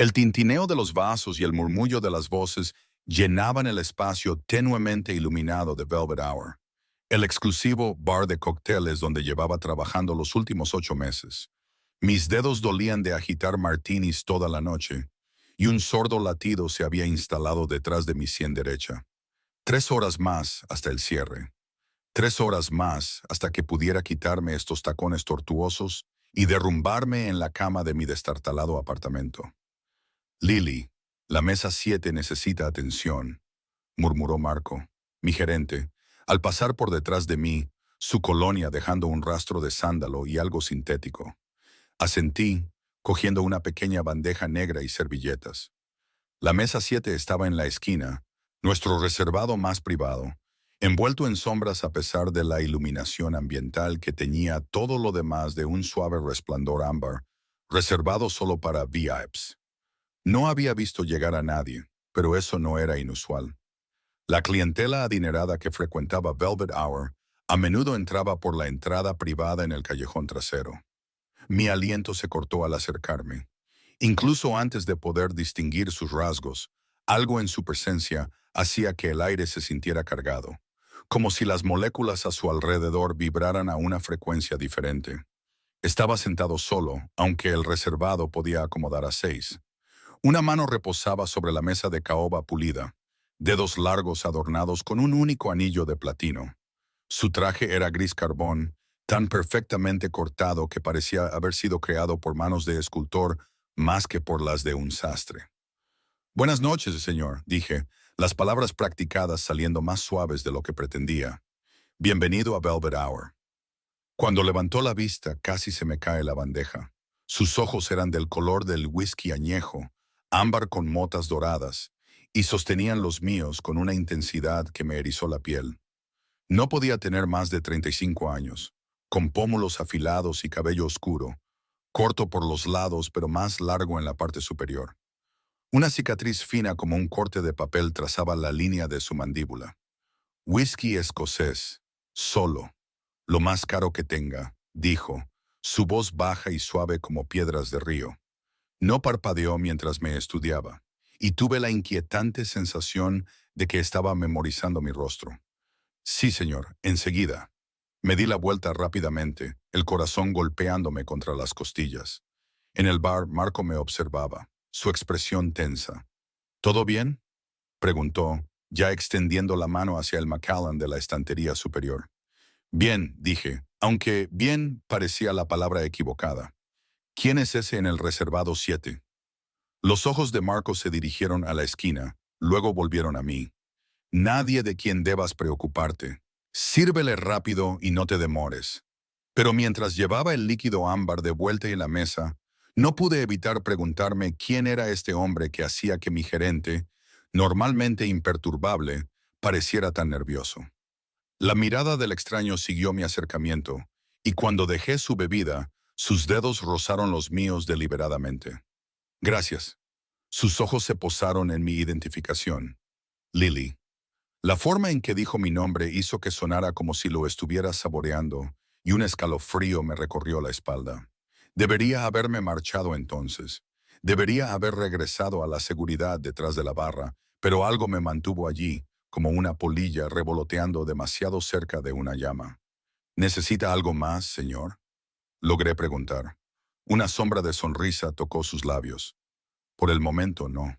El tintineo de los vasos y el murmullo de las voces llenaban el espacio tenuemente iluminado de Velvet Hour, el exclusivo bar de cócteles donde llevaba trabajando los últimos 8 meses. Mis dedos dolían de agitar martinis toda la noche, y un sordo latido se había instalado detrás de mi sien derecha. 3 horas más hasta el cierre. 3 horas más hasta que pudiera quitarme estos tacones tortuosos y derrumbarme en la cama de mi destartalado apartamento. Lily, la mesa 7 necesita atención, murmuró Marco, mi gerente, al pasar por detrás de mí, su colonia dejando un rastro de sándalo y algo sintético. Asentí, cogiendo una pequeña bandeja negra y servilletas. La mesa 7 estaba en la esquina, nuestro reservado más privado, envuelto en sombras a pesar de la iluminación ambiental que teñía todo lo demás de un suave resplandor ámbar, reservado solo para VIPs. No había visto llegar a nadie, pero eso no era inusual. La clientela adinerada que frecuentaba Velvet Hour a menudo entraba por la entrada privada en el callejón trasero. Mi aliento se cortó al acercarme. Incluso antes de poder distinguir sus rasgos, algo en su presencia hacía que el aire se sintiera cargado, como si las moléculas a su alrededor vibraran a una frecuencia diferente. Estaba sentado solo, aunque el reservado podía acomodar a 6. Una mano reposaba sobre la mesa de caoba pulida, dedos largos adornados con un único anillo de platino. Su traje era gris carbón, tan perfectamente cortado que parecía haber sido creado por manos de escultor más que por las de un sastre. «Buenas noches, señor», dije, las palabras practicadas saliendo más suaves de lo que pretendía. «Bienvenido a Velvet Hour». Cuando levantó la vista, casi se me cae la bandeja. Sus ojos eran del color del whisky añejo, ámbar con motas doradas, y sostenían los míos con una intensidad que me erizó la piel. No podía tener más de 35 años, con pómulos afilados y cabello oscuro, corto por los lados pero más largo en la parte superior. Una cicatriz fina como un corte de papel trazaba la línea de su mandíbula. «Whisky escocés, solo, lo más caro que tenga», dijo, su voz baja y suave como piedras de río. No parpadeó mientras me estudiaba, y tuve la inquietante sensación de que estaba memorizando mi rostro. «Sí, señor, enseguida». Me di la vuelta rápidamente, el corazón golpeándome contra las costillas. En el bar, Marco me observaba, su expresión tensa. «¿Todo bien?», preguntó, ya extendiendo la mano hacia el Macallan de la estantería superior. «Bien», dije, aunque bien parecía la palabra equivocada. «¿Quién es ese en el reservado 7?» Los ojos de Marco se dirigieron a la esquina, luego volvieron a mí. «Nadie de quien debas preocuparte. Sírvele rápido y no te demores». Pero mientras llevaba el líquido ámbar de vuelta en la mesa, no pude evitar preguntarme quién era este hombre que hacía que mi gerente, normalmente imperturbable, pareciera tan nervioso. La mirada del extraño siguió mi acercamiento, y cuando dejé su bebida, sus dedos rozaron los míos deliberadamente. «Gracias». Sus ojos se posaron en mi identificación. «Lily». La forma en que dijo mi nombre hizo que sonara como si lo estuviera saboreando, y un escalofrío me recorrió la espalda. Debería haberme marchado entonces. Debería haber regresado a la seguridad detrás de la barra, pero algo me mantuvo allí, como una polilla revoloteando demasiado cerca de una llama. «¿Necesita algo más, señor?», logré preguntar. Una sombra de sonrisa tocó sus labios. «Por el momento, no».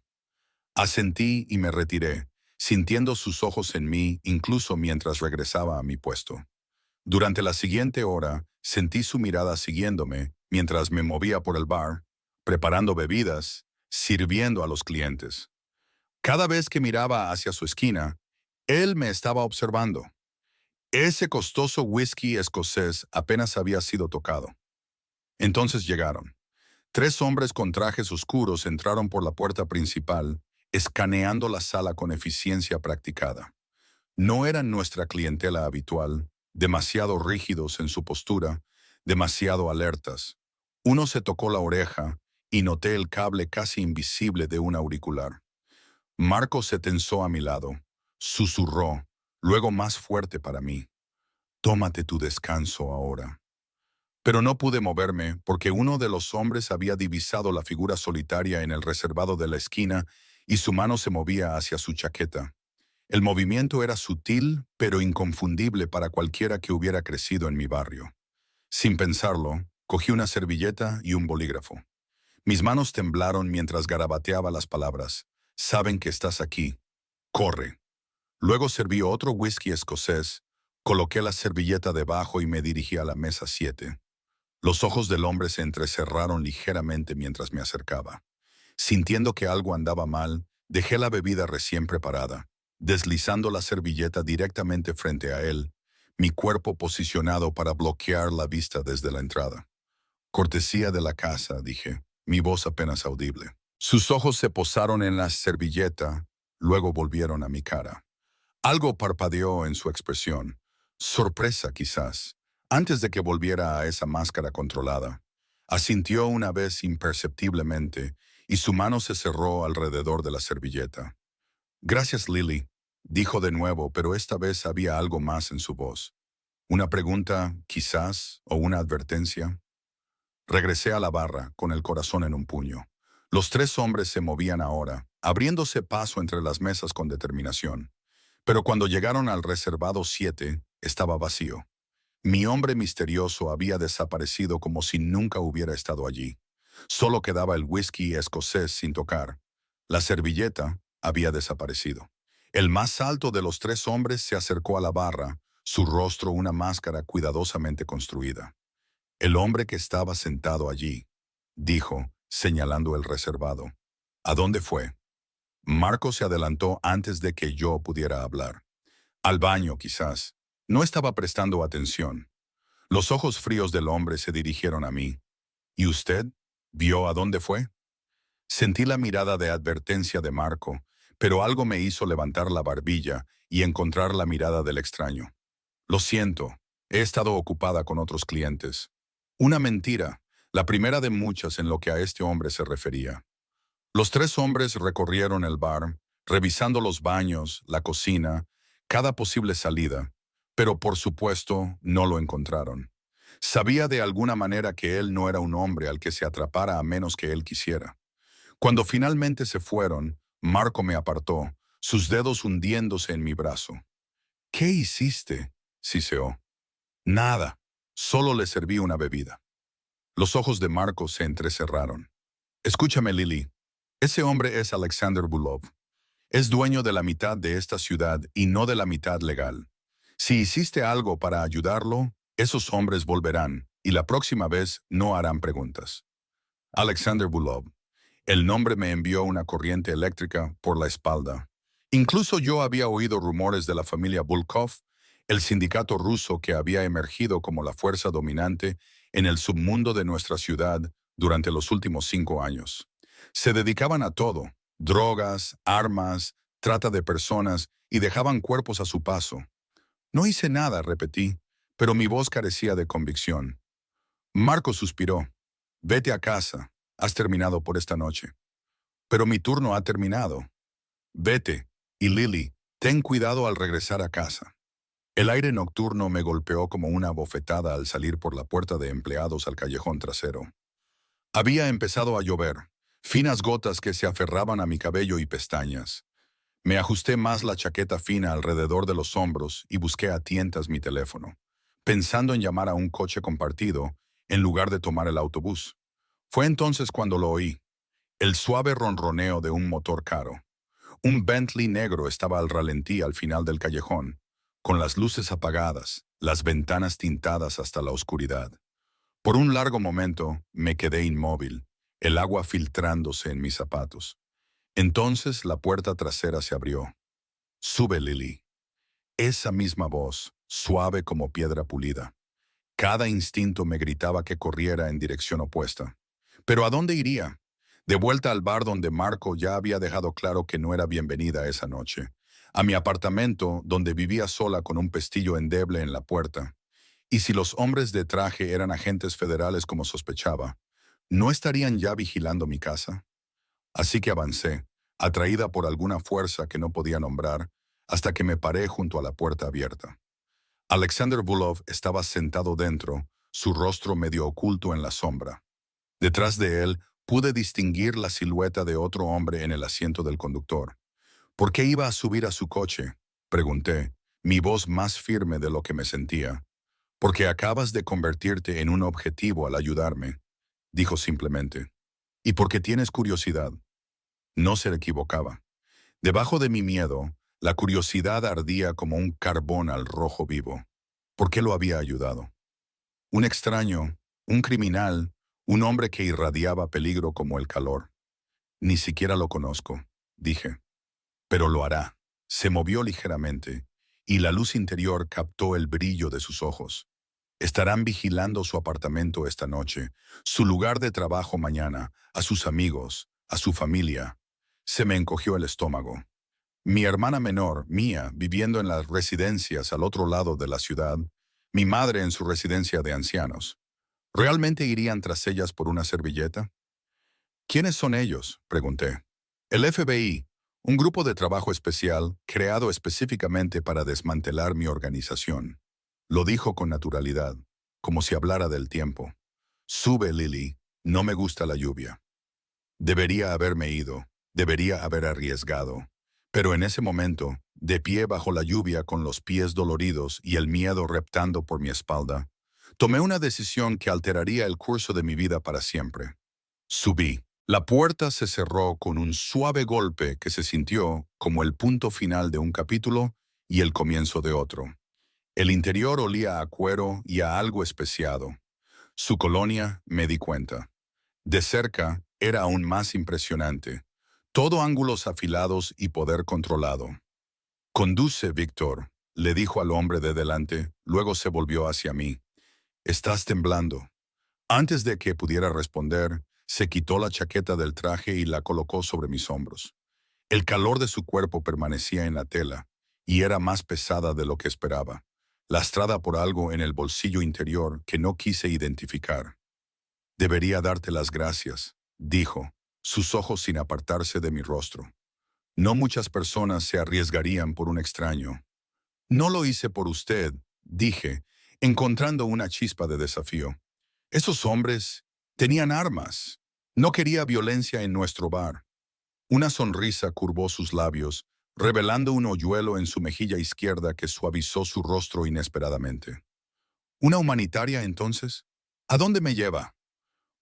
Asentí y me retiré, sintiendo sus ojos en mí incluso mientras regresaba a mi puesto. Durante la siguiente hora, sentí su mirada siguiéndome mientras me movía por el bar, preparando bebidas, sirviendo a los clientes. Cada vez que miraba hacia su esquina, él me estaba observando. Ese costoso whisky escocés apenas había sido tocado. Entonces llegaron. 3 hombres con trajes oscuros entraron por la puerta principal, escaneando la sala con eficiencia practicada. No eran nuestra clientela habitual, demasiado rígidos en su postura, demasiado alertas. Uno se tocó la oreja y noté el cable casi invisible de un auricular. Marco se tensó a mi lado, susurró, luego más fuerte para mí. «Tómate tu descanso ahora». Pero no pude moverme porque uno de los hombres había divisado la figura solitaria en el reservado de la esquina y su mano se movía hacia su chaqueta. El movimiento era sutil, pero inconfundible para cualquiera que hubiera crecido en mi barrio. Sin pensarlo, cogí una servilleta y un bolígrafo. Mis manos temblaron mientras garabateaba las palabras. Saben que estás aquí. Corre. Luego serví otro whisky escocés, coloqué la servilleta debajo y me dirigí a la mesa 7. Los ojos del hombre se entrecerraron ligeramente mientras me acercaba. Sintiendo que algo andaba mal, dejé la bebida recién preparada, deslizando la servilleta directamente frente a él, mi cuerpo posicionado para bloquear la vista desde la entrada. Cortesía de la casa, dije, mi voz apenas audible. Sus ojos se posaron en la servilleta, luego volvieron a mi cara. Algo parpadeó en su expresión. Sorpresa, quizás. Antes de que volviera a esa máscara controlada. Asintió una vez imperceptiblemente y su mano se cerró alrededor de la servilleta. Gracias, Lily, dijo de nuevo, pero esta vez había algo más en su voz. Una pregunta, quizás, o una advertencia. Regresé a la barra, con el corazón en un puño. Los tres hombres se movían ahora, abriéndose paso entre las mesas con determinación. Pero cuando llegaron al reservado 7, estaba vacío. Mi hombre misterioso había desaparecido como si nunca hubiera estado allí. Solo quedaba el whisky escocés sin tocar. La servilleta había desaparecido. El más alto de los tres hombres se acercó a la barra, su rostro una máscara cuidadosamente construida. El hombre que estaba sentado allí, dijo, señalando el reservado. ¿A dónde fue? Marco se adelantó antes de que yo pudiera hablar. Al baño, quizás. No estaba prestando atención. Los ojos fríos del hombre se dirigieron a mí. ¿Y usted? ¿Vio a dónde fue? Sentí la mirada de advertencia de Marco, pero algo me hizo levantar la barbilla y encontrar la mirada del extraño. Lo siento, he estado ocupada con otros clientes. Una mentira, la primera de muchas en lo que a este hombre se refería. Los tres hombres recorrieron el bar, revisando los baños, la cocina, cada posible salida, pero por supuesto no lo encontraron. Sabía de alguna manera que él no era un hombre al que se atrapara a menos que él quisiera. Cuando finalmente se fueron, Marco me apartó, sus dedos hundiéndose en mi brazo. ¿Qué hiciste? Siseó. Nada, solo le serví una bebida. Los ojos de Marco se entrecerraron. Escúchame, Lily. Ese hombre es Alexander Bulov. Es dueño de la mitad de esta ciudad y no de la mitad legal. Si hiciste algo para ayudarlo, esos hombres volverán y la próxima vez no harán preguntas. Alexander Bulov. El nombre me envió una corriente eléctrica por la espalda. Incluso yo había oído rumores de la familia Volkov, el sindicato ruso que había emergido como la fuerza dominante en el submundo de nuestra ciudad durante los últimos 5 años. Se dedicaban a todo, drogas, armas, trata de personas y dejaban cuerpos a su paso. No hice nada, repetí, pero mi voz carecía de convicción. Marco suspiró. Vete a casa, has terminado por esta noche. Pero mi turno ha terminado. Vete, y Lily, ten cuidado al regresar a casa. El aire nocturno me golpeó como una bofetada al salir por la puerta de empleados al callejón trasero. Había empezado a llover, finas gotas que se aferraban a mi cabello y pestañas. Me ajusté más la chaqueta fina alrededor de los hombros y busqué a tientas mi teléfono, pensando en llamar a un coche compartido en lugar de tomar el autobús. Fue entonces cuando lo oí, el suave ronroneo de un motor caro. Un Bentley negro estaba al ralentí al final del callejón, con las luces apagadas, las ventanas tintadas hasta la oscuridad. Por un largo momento me quedé inmóvil, el agua filtrándose en mis zapatos. Entonces la puerta trasera se abrió. Sube, Lily. Esa misma voz, suave como piedra pulida. Cada instinto me gritaba que corriera en dirección opuesta. ¿Pero a dónde iría? De vuelta al bar donde Marco ya había dejado claro que no era bienvenida esa noche. A mi apartamento, donde vivía sola con un pestillo endeble en la puerta. Y si los hombres de traje eran agentes federales como sospechaba, ¿no estarían ya vigilando mi casa? Así que avancé, atraída por alguna fuerza que no podía nombrar, hasta que me paré junto a la puerta abierta. Alexander Bulov estaba sentado dentro, su rostro medio oculto en la sombra. Detrás de él pude distinguir la silueta de otro hombre en el asiento del conductor. ¿Por qué iba a subir a su coche?, pregunté, mi voz más firme de lo que me sentía. Porque acabas de convertirte en un objetivo al ayudarme, dijo simplemente. Y porque tienes curiosidad. No se equivocaba. Debajo de mi miedo, la curiosidad ardía como un carbón al rojo vivo. ¿Por qué lo había ayudado? Un extraño, un criminal, un hombre que irradiaba peligro como el calor. Ni siquiera lo conozco, dije. Pero lo hará. Se movió ligeramente, y la luz interior captó el brillo de sus ojos. Estarán vigilando su apartamento esta noche, su lugar de trabajo mañana, a sus amigos, a su familia. Se me encogió el estómago. Mi hermana menor, Mía, viviendo en las residencias al otro lado de la ciudad, mi madre en su residencia de ancianos. ¿Realmente irían tras ellas por una servilleta? ¿Quiénes son ellos?, pregunté. El FBI, un grupo de trabajo especial creado específicamente para desmantelar mi organización. Lo dijo con naturalidad, como si hablara del tiempo. Sube, Lily, no me gusta la lluvia. Debería haberme ido, debería haber arriesgado. Pero en ese momento, de pie bajo la lluvia con los pies doloridos y el miedo reptando por mi espalda, tomé una decisión que alteraría el curso de mi vida para siempre. Subí. La puerta se cerró con un suave golpe que se sintió como el punto final de un capítulo y el comienzo de otro. El interior olía a cuero y a algo especiado. Su colonia, me di cuenta. De cerca, era aún más impresionante. Todo ángulos afilados y poder controlado. «Conduce, Víctor», le dijo al hombre de delante, luego se volvió hacia mí. «Estás temblando». Antes de que pudiera responder, se quitó la chaqueta del traje y la colocó sobre mis hombros. El calor de su cuerpo permanecía en la tela, y era más pesada de lo que esperaba, lastrada por algo en el bolsillo interior que no quise identificar. «Debería darte las gracias», dijo, sus ojos sin apartarse de mi rostro. «No muchas personas se arriesgarían por un extraño». «No lo hice por usted», dije, encontrando una chispa de desafío. «Esos hombres tenían armas. No quería violencia en nuestro bar». Una sonrisa curvó sus labios, revelando un hoyuelo en su mejilla izquierda que suavizó su rostro inesperadamente. «¿Una humanitaria, entonces? ¿A dónde me lleva?»,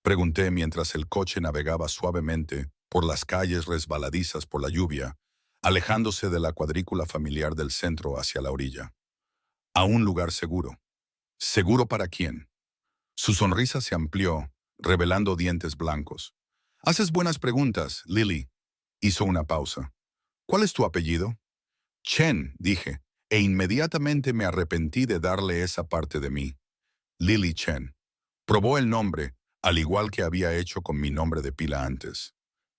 pregunté mientras el coche navegaba suavemente por las calles resbaladizas por la lluvia, alejándose de la cuadrícula familiar del centro hacia la orilla. «A un lugar seguro». «¿Seguro para quién?». Su sonrisa se amplió, revelando dientes blancos. «Haces buenas preguntas, Lily». Hizo una pausa. «¿Cuál es tu apellido?». «Chen», dije, e inmediatamente me arrepentí de darle esa parte de mí. «Lily Chen». Probó el nombre, al igual que había hecho con mi nombre de pila antes.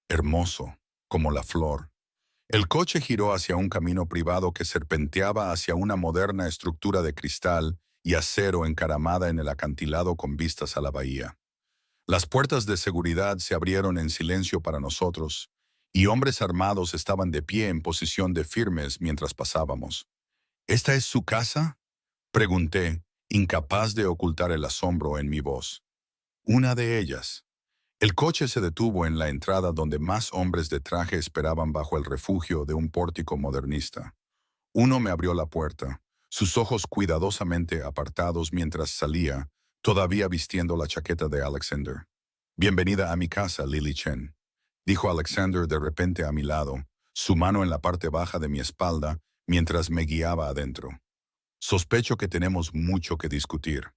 Hermoso, como la flor. El coche giró hacia un camino privado que serpenteaba hacia una moderna estructura de cristal y acero encaramada en el acantilado con vistas a la bahía. Las puertas de seguridad se abrieron en silencio para nosotros, y hombres armados estaban de pie en posición de firmes mientras pasábamos. «¿Esta es su casa?», pregunté, incapaz de ocultar el asombro en mi voz. «Una de ellas». El coche se detuvo en la entrada donde más hombres de traje esperaban bajo el refugio de un pórtico modernista. Uno me abrió la puerta, sus ojos cuidadosamente apartados mientras salía, todavía vistiendo la chaqueta de Alexander. «Bienvenida a mi casa, Lily Chen», dijo Alexander de repente a mi lado, su mano en la parte baja de mi espalda mientras me guiaba adentro. «Sospecho que tenemos mucho que discutir».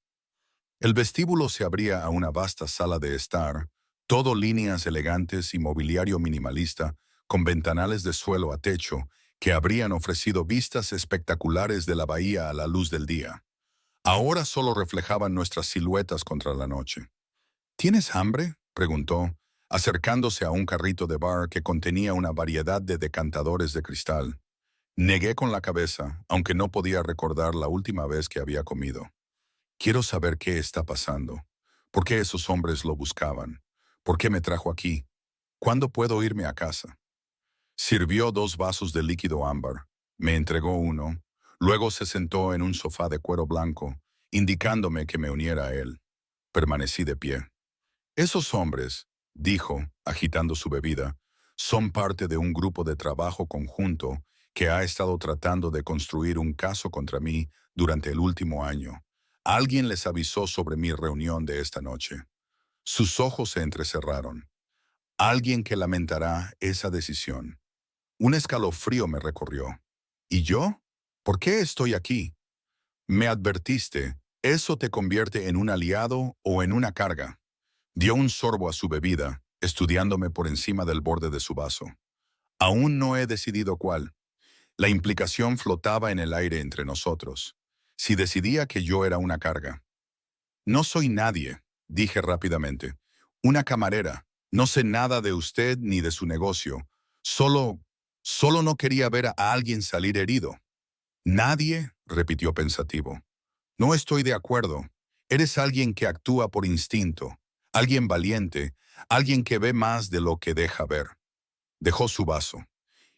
El vestíbulo se abría a una vasta sala de estar, todo líneas elegantes y mobiliario minimalista, con ventanales de suelo a techo, que habrían ofrecido vistas espectaculares de la bahía a la luz del día. Ahora solo reflejaban nuestras siluetas contra la noche. «¿Tienes hambre?», preguntó, acercándose a un carrito de bar que contenía una variedad de decantadores de cristal. Negué con la cabeza, aunque no podía recordar la última vez que había comido. «Quiero saber qué está pasando. ¿Por qué esos hombres lo buscaban? ¿Por qué me trajo aquí? ¿Cuándo puedo irme a casa?». Sirvió 2 vasos de líquido ámbar. Me entregó uno. Luego se sentó en un sofá de cuero blanco, indicándome que me uniera a él. Permanecí de pie. Esos hombres, dijo, agitando su bebida, son parte de un grupo de trabajo conjunto que ha estado tratando de construir un caso contra mí durante el último año. Alguien les avisó sobre mi reunión de esta noche. Sus ojos se entrecerraron. Alguien que lamentará esa decisión. Un escalofrío me recorrió. ¿Y yo? ¿Por qué estoy aquí? Me advertiste, eso te convierte en un aliado o en una carga. Dio un sorbo a su bebida, estudiándome por encima del borde de su vaso. Aún no he decidido cuál. La implicación flotaba en el aire entre nosotros. Si decidía que yo era una carga. No soy nadie, dije rápidamente. Una camarera. No sé nada de usted ni de su negocio. Solo no quería ver a alguien salir herido. Nadie, repitió pensativo. No estoy de acuerdo. Eres alguien que actúa por instinto, alguien valiente, alguien que ve más de lo que deja ver. Dejó su vaso.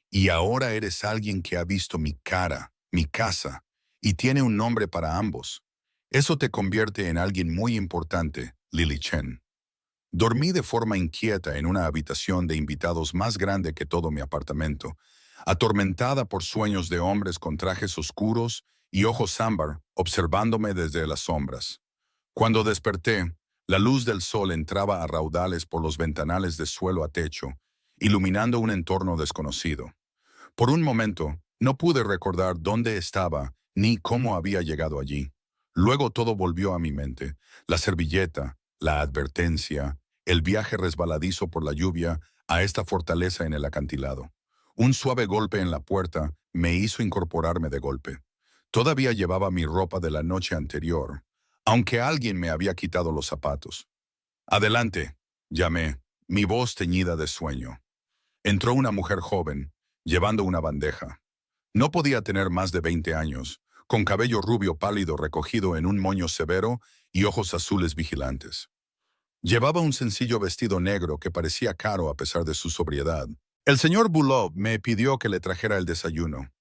Y ahora eres alguien que ha visto mi cara, mi casa, y tiene un nombre para ambos. Eso te convierte en alguien muy importante, Lily Chen. Dormí de forma inquieta en una habitación de invitados más grande que todo mi apartamento, atormentada por sueños de hombres con trajes oscuros y ojos ámbar observándome desde las sombras. Cuando desperté, la luz del sol entraba a raudales por los ventanales de suelo a techo, iluminando un entorno desconocido. Por un momento, no pude recordar dónde estaba ni cómo había llegado allí. Luego todo volvió a mi mente: la servilleta, la advertencia, el viaje resbaladizo por la lluvia a esta fortaleza en el acantilado. Un suave golpe en la puerta me hizo incorporarme de golpe. Todavía llevaba mi ropa de la noche anterior, aunque alguien me había quitado los zapatos. «Adelante», llamé, mi voz teñida de sueño. Entró una mujer joven, llevando una bandeja. No podía tener más de 20 años, con cabello rubio pálido recogido en un moño severo y ojos azules vigilantes. Llevaba un sencillo vestido negro que parecía caro a pesar de su sobriedad. «El señor Bulov me pidió que le trajera el desayuno»,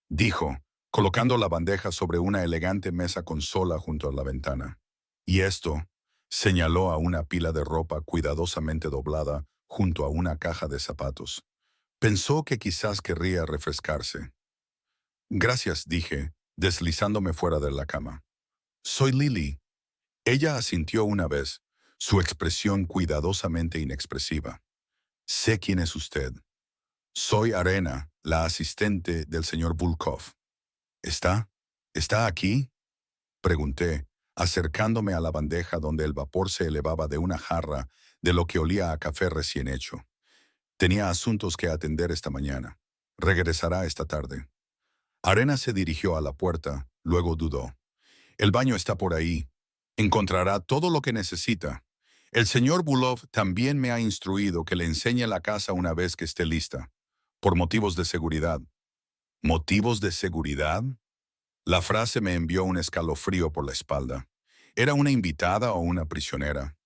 dijo, colocando la bandeja sobre una elegante mesa con sola junto a la ventana. «Y esto», señaló a una pila de ropa cuidadosamente doblada junto a una caja de zapatos. Pensó que quizás querría refrescarse. «Gracias», dije, deslizándome fuera de la cama. «Soy Lily». Ella asintió una vez, su expresión cuidadosamente inexpresiva. «Sé quién es usted. Soy Arena, la asistente del señor Volkov». «¿Está? ¿Está aquí?», pregunté, acercándome a la bandeja donde el vapor se elevaba de una jarra de lo que olía a café recién hecho. Tenía asuntos que atender esta mañana. Regresará esta tarde. Arena se dirigió a la puerta, luego dudó. «El baño está por ahí. Encontrará todo lo que necesita. El señor Bulov también me ha instruido que le enseñe la casa una vez que esté lista, por motivos de seguridad». «¿Motivos de seguridad?». La frase me envió un escalofrío por la espalda. ¿Era una invitada o una prisionera?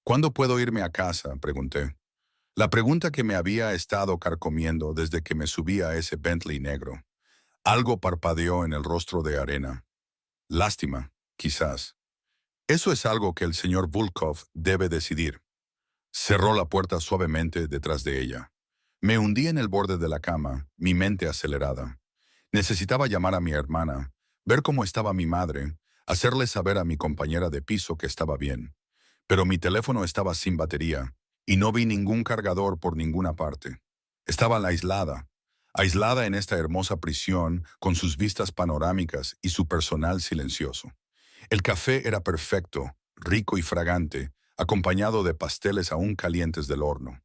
«¿Cuándo puedo irme a casa?», pregunté. La pregunta que me había estado carcomiendo desde que me subí a ese Bentley negro. Algo parpadeó en el rostro de Arena. «Lástima, quizás. Eso es algo que el señor Volkov debe decidir». Cerró la puerta suavemente detrás de ella. Me hundí en el borde de la cama, mi mente acelerada. Necesitaba llamar a mi hermana, ver cómo estaba mi madre, hacerle saber a mi compañera de piso que estaba bien. Pero mi teléfono estaba sin batería, y no vi ningún cargador por ninguna parte. Estaba aislada en esta hermosa prisión con sus vistas panorámicas y su personal silencioso. El café era perfecto, rico y fragante, acompañado de pasteles aún calientes del horno.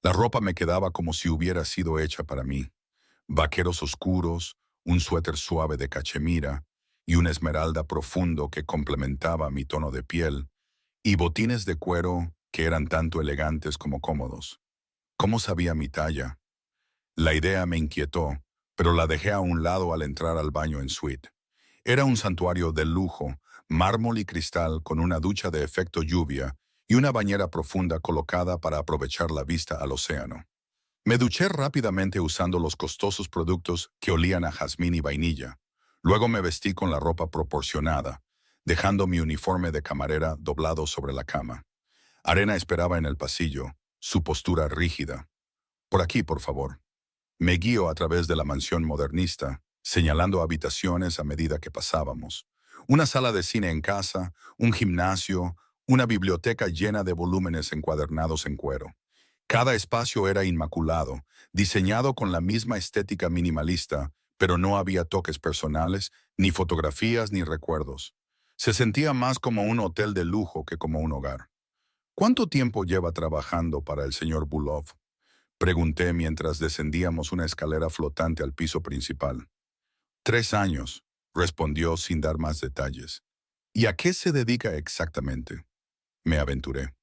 La ropa me quedaba como si hubiera sido hecha para mí. Vaqueros oscuros, un suéter suave de cachemira y una esmeralda profundo que complementaba mi tono de piel, y botines de cuero que eran tanto elegantes como cómodos. ¿Cómo sabía mi talla? La idea me inquietó, pero la dejé a un lado al entrar al baño en suite. Era un santuario de lujo, mármol y cristal con una ducha de efecto lluvia y una bañera profunda colocada para aprovechar la vista al océano. Me duché rápidamente usando los costosos productos que olían a jazmín y vainilla. Luego me vestí con la ropa proporcionada, dejando mi uniforme de camarera doblado sobre la cama. Arena esperaba en el pasillo, su postura rígida. Por aquí, por favor. Me guío a través de la mansión modernista, señalando habitaciones a medida que pasábamos. Una sala de cine en casa, un gimnasio, una biblioteca llena de volúmenes encuadernados en cuero. Cada espacio era inmaculado, diseñado con la misma estética minimalista, pero no había toques personales, ni fotografías ni recuerdos. Se sentía más como un hotel de lujo que como un hogar. ¿Cuánto tiempo lleva trabajando para el señor Bulov? Pregunté mientras descendíamos una escalera flotante al piso principal. 3 años, respondió sin dar más detalles. ¿Y a qué se dedica exactamente? Me aventuré.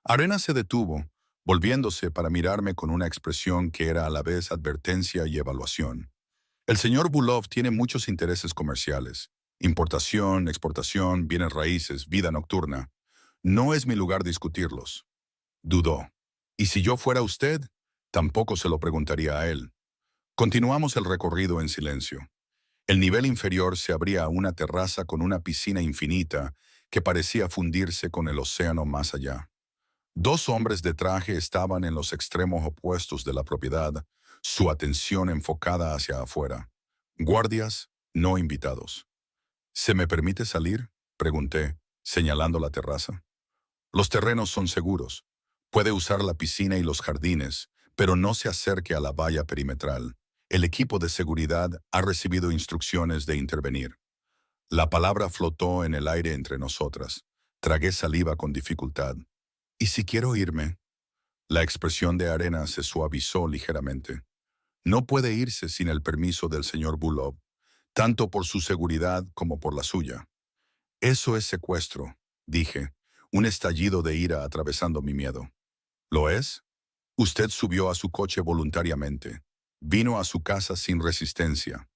Arena se detuvo, volviéndose para mirarme con una expresión que era a la vez advertencia y evaluación. El señor Bulov tiene muchos intereses comerciales. Importación, exportación, bienes raíces, vida nocturna. No es mi lugar discutirlos. Dudó. ¿Y si yo fuera usted? Tampoco se lo preguntaría a él. Continuamos el recorrido en silencio. El nivel inferior se abría a una terraza con una piscina infinita que parecía fundirse con el océano más allá. Dos hombres de traje estaban en los extremos opuestos de la propiedad, su atención enfocada hacia afuera. Guardias, no invitados. ¿Se me permite salir?, pregunté, señalando la terraza. Los terrenos son seguros. Puede usar la piscina y los jardines, pero no se acerque a la valla perimetral. El equipo de seguridad ha recibido instrucciones de intervenir. La palabra flotó en el aire entre nosotras. Tragué saliva con dificultad. ¿Y si quiero irme? La expresión de Arena se suavizó ligeramente. No puede irse sin el permiso del señor Bulov, tanto por su seguridad como por la suya. Eso es secuestro, dije, un estallido de ira atravesando mi miedo. ¿Lo es? Usted subió a su coche voluntariamente. Vino a su casa sin resistencia.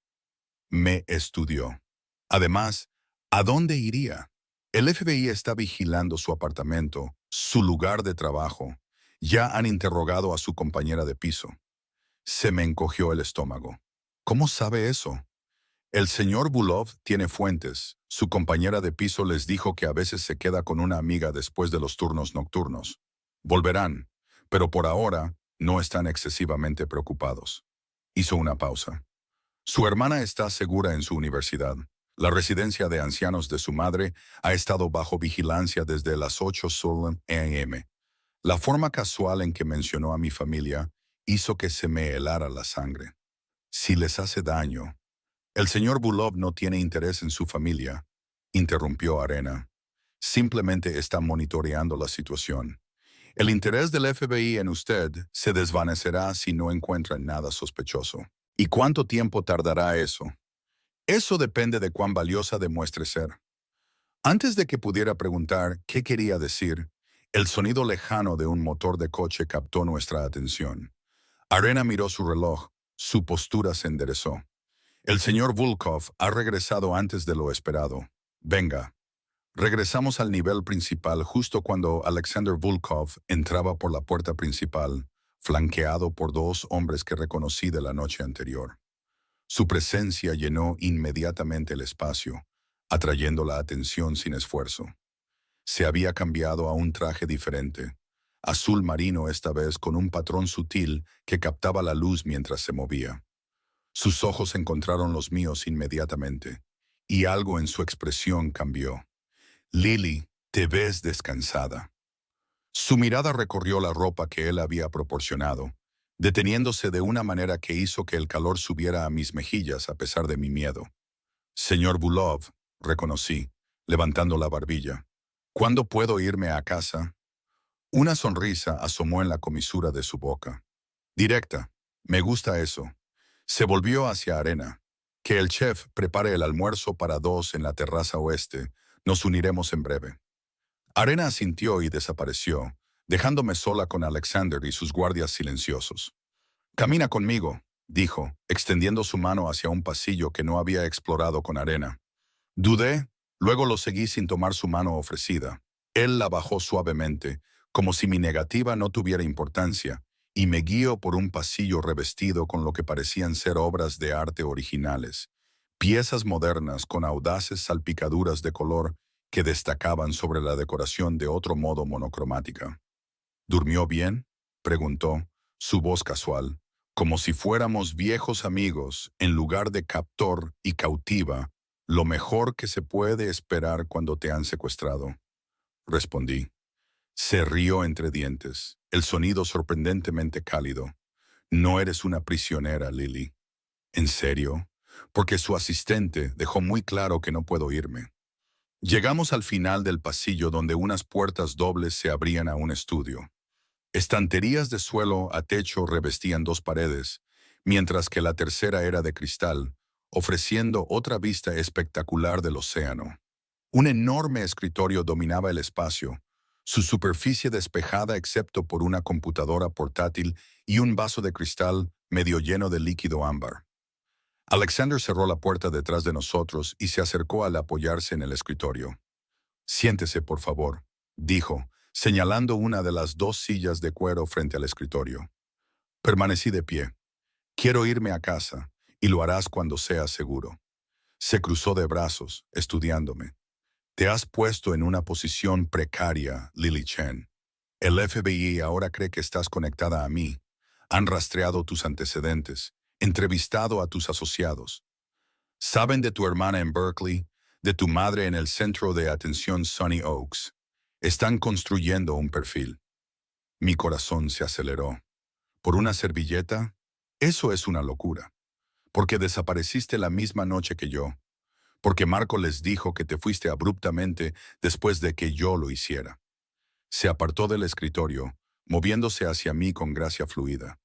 Me estudió. Además, ¿a dónde iría? El FBI está vigilando su apartamento, su lugar de trabajo. Ya han interrogado a su compañera de piso. Se me encogió el estómago. ¿Cómo sabe eso? El señor Bulov tiene fuentes. Su compañera de piso les dijo que a veces se queda con una amiga después de los turnos nocturnos. Volverán, pero por ahora no están excesivamente preocupados. Hizo una pausa. Su hermana está segura en su universidad. La residencia de ancianos de su madre ha estado bajo vigilancia desde las 8 a.m. La forma casual en que mencionó a mi familia hizo que se me helara la sangre. Si les hace daño. El señor Bulov no tiene interés en su familia, interrumpió Arena. Simplemente está monitoreando la situación. El interés del FBI en usted se desvanecerá si no encuentran nada sospechoso. ¿Y cuánto tiempo tardará eso? Eso depende de cuán valiosa demuestre ser. Antes de que pudiera preguntar qué quería decir, el sonido lejano de un motor de coche captó nuestra atención. Arena miró su reloj, su postura se enderezó. El señor Volkov ha regresado antes de lo esperado. Venga. Regresamos al nivel principal justo cuando Alexander Volkov entraba por la puerta principal, flanqueado por dos hombres que reconocí de la noche anterior. Su presencia llenó inmediatamente el espacio, atrayendo la atención sin esfuerzo. Se había cambiado a un traje diferente, azul marino esta vez con un patrón sutil que captaba la luz mientras se movía. Sus ojos encontraron los míos inmediatamente, y algo en su expresión cambió. Lily, te ves descansada. Su mirada recorrió la ropa que él había proporcionado, deteniéndose de una manera que hizo que el calor subiera a mis mejillas a pesar de mi miedo. Señor Bulov, reconocí, levantando la barbilla. ¿Cuándo puedo irme a casa? Una sonrisa asomó en la comisura de su boca. Directa, me gusta eso. Se volvió hacia Arena. Que el chef prepare el almuerzo para dos en la terraza oeste. Nos uniremos en breve. Arena asintió y desapareció, dejándome sola con Alexander y sus guardias silenciosos. Camina conmigo, dijo, extendiendo su mano hacia un pasillo que no había explorado con Arena. Dudé, luego lo seguí sin tomar su mano ofrecida. Él la bajó suavemente, como si mi negativa no tuviera importancia, y me guió por un pasillo revestido con lo que parecían ser obras de arte originales. piezas modernas con audaces salpicaduras de color que destacaban sobre la decoración de otro modo monocromática. ¿Durmió bien?, preguntó, su voz casual, como si fuéramos viejos amigos en lugar de captor y cautiva, lo mejor que se puede esperar cuando te han secuestrado. Respondí. Se rió entre dientes, el sonido sorprendentemente cálido. No eres una prisionera, Lily. ¿En serio? Porque su asistente dejó muy claro que no puedo irme. Llegamos al final del pasillo donde unas puertas dobles se abrían a un estudio. Estanterías de suelo a techo revestían dos paredes, mientras que la tercera era de cristal, ofreciendo otra vista espectacular del océano. Un enorme escritorio dominaba el espacio, su superficie despejada excepto por una computadora portátil y un vaso de cristal medio lleno de líquido ámbar. Alexander cerró la puerta detrás de nosotros y se acercó al apoyarse en el escritorio. «Siéntese, por favor», dijo, señalando una de las dos sillas de cuero frente al escritorio. Permanecí de pie. «Quiero irme a casa, y lo harás cuando sea seguro». Se cruzó de brazos, estudiándome. «Te has puesto en una posición precaria, Lily Chen. El FBI ahora cree que estás conectada a mí. Han rastreado tus antecedentes, entrevistado a tus asociados. Saben de tu hermana en Berkeley, de tu madre en el centro de atención Sunny Oaks. Están construyendo un perfil». Mi corazón se aceleró. ¿Por una servilleta? Eso es una locura. Porque desapareciste la misma noche que yo. Porque Marco les dijo que te fuiste abruptamente después de que yo lo hiciera. Se apartó del escritorio, moviéndose hacia mí con gracia fluida.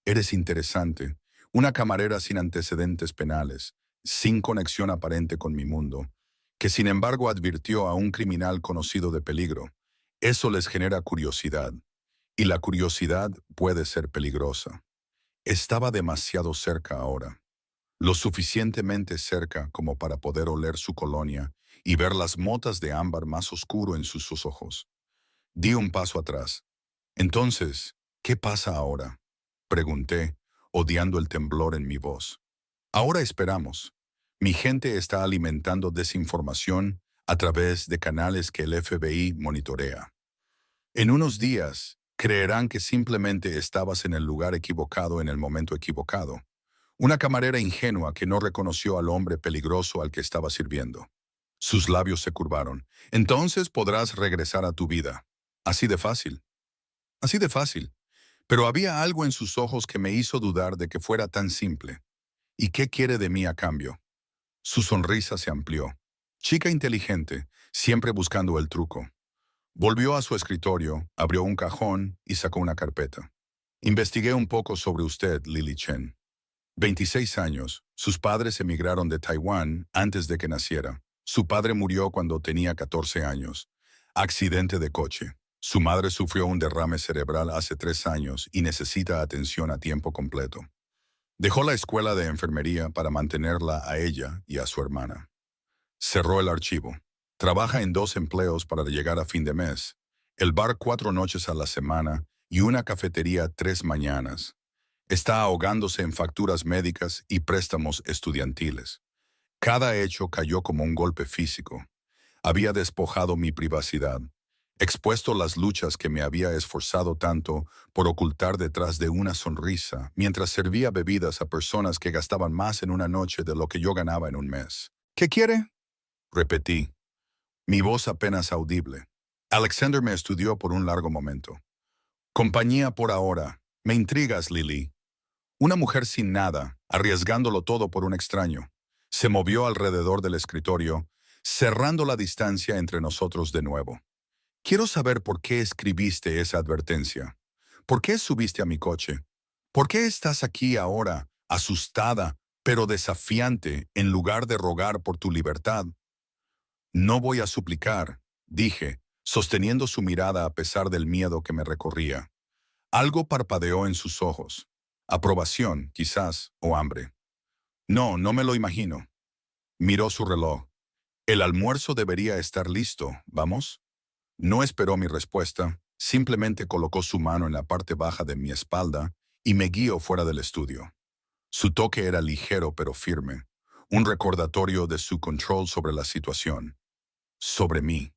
Eres interesante, una camarera sin antecedentes penales, sin conexión aparente con mi mundo, que sin embargo advirtió a un criminal conocido de peligro. Eso les genera curiosidad, y la curiosidad puede ser peligrosa. Estaba demasiado cerca ahora, lo suficientemente cerca como para poder oler su colonia y ver las motas de ámbar más oscuro en sus ojos. Di un paso atrás. Entonces, ¿qué pasa ahora?, pregunté, odiando el temblor en mi voz. Ahora esperamos. Mi gente está alimentando desinformación a través de canales que el FBI monitorea. En unos días, creerán que simplemente estabas en el lugar equivocado en el momento equivocado. Una camarera ingenua que no reconoció al hombre peligroso al que estaba sirviendo. Sus labios se curvaron. Entonces podrás regresar a tu vida. Así de fácil. Así de fácil. Pero había algo en sus ojos que me hizo dudar de que fuera tan simple. ¿Y qué quiere de mí a cambio? Su sonrisa se amplió. Chica inteligente, siempre buscando el truco. Volvió a su escritorio, abrió un cajón y sacó una carpeta. Investigué un poco sobre usted, Lily Chen. 26 años. Sus padres emigraron de Taiwán antes de que naciera. Su padre murió cuando tenía 14 años. Accidente de coche. Su madre sufrió un derrame cerebral hace 3 años y necesita atención a tiempo completo. Dejó la escuela de enfermería para mantenerla a ella y a su hermana. Cerró el archivo. Trabaja en 2 empleos para llegar a fin de mes. El bar 4 noches a la semana y una cafetería 3 mañanas. Está ahogándose en facturas médicas y préstamos estudiantiles. Cada hecho cayó como un golpe físico. Había despojado mi privacidad, expuesto las luchas que me había esforzado tanto por ocultar detrás de una sonrisa mientras servía bebidas a personas que gastaban más en una noche de lo que yo ganaba en un mes. ¿Qué quiere?, repetí, mi voz apenas audible. Alexander me estudió por un largo momento. Compañía por ahora. Me intrigas, Lily. Una mujer sin nada, arriesgándolo todo por un extraño. Se movió alrededor del escritorio, cerrando la distancia entre nosotros de nuevo. Quiero saber por qué escribiste esa advertencia. ¿Por qué subiste a mi coche? ¿Por qué estás aquí ahora, asustada, pero desafiante, en lugar de rogar por tu libertad? No voy a suplicar, dije, sosteniendo su mirada a pesar del miedo que me recorría. Algo parpadeó en sus ojos. Aprobación, quizás, o hambre. No, no me lo imagino. Miró su reloj. El almuerzo debería estar listo, ¿vamos? No esperó mi respuesta, simplemente colocó su mano en la parte baja de mi espalda y me guió fuera del estudio. Su toque era ligero pero firme, un recordatorio de su control sobre la situación. Sobre mí.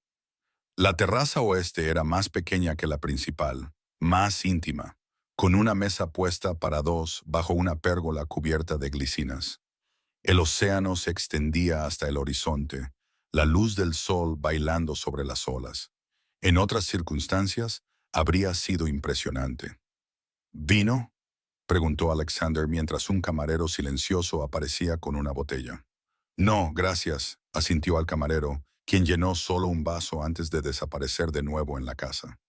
La terraza oeste era más pequeña que la principal, más íntima, con una mesa puesta para dos bajo una pérgola cubierta de glicinas. El océano se extendía hasta el horizonte, la luz del sol bailando sobre las olas. En otras circunstancias, habría sido impresionante. ¿Vino?, preguntó Alexander mientras un camarero silencioso aparecía con una botella. No, gracias, asintió al camarero, quien llenó solo un vaso antes de desaparecer de nuevo en la casa.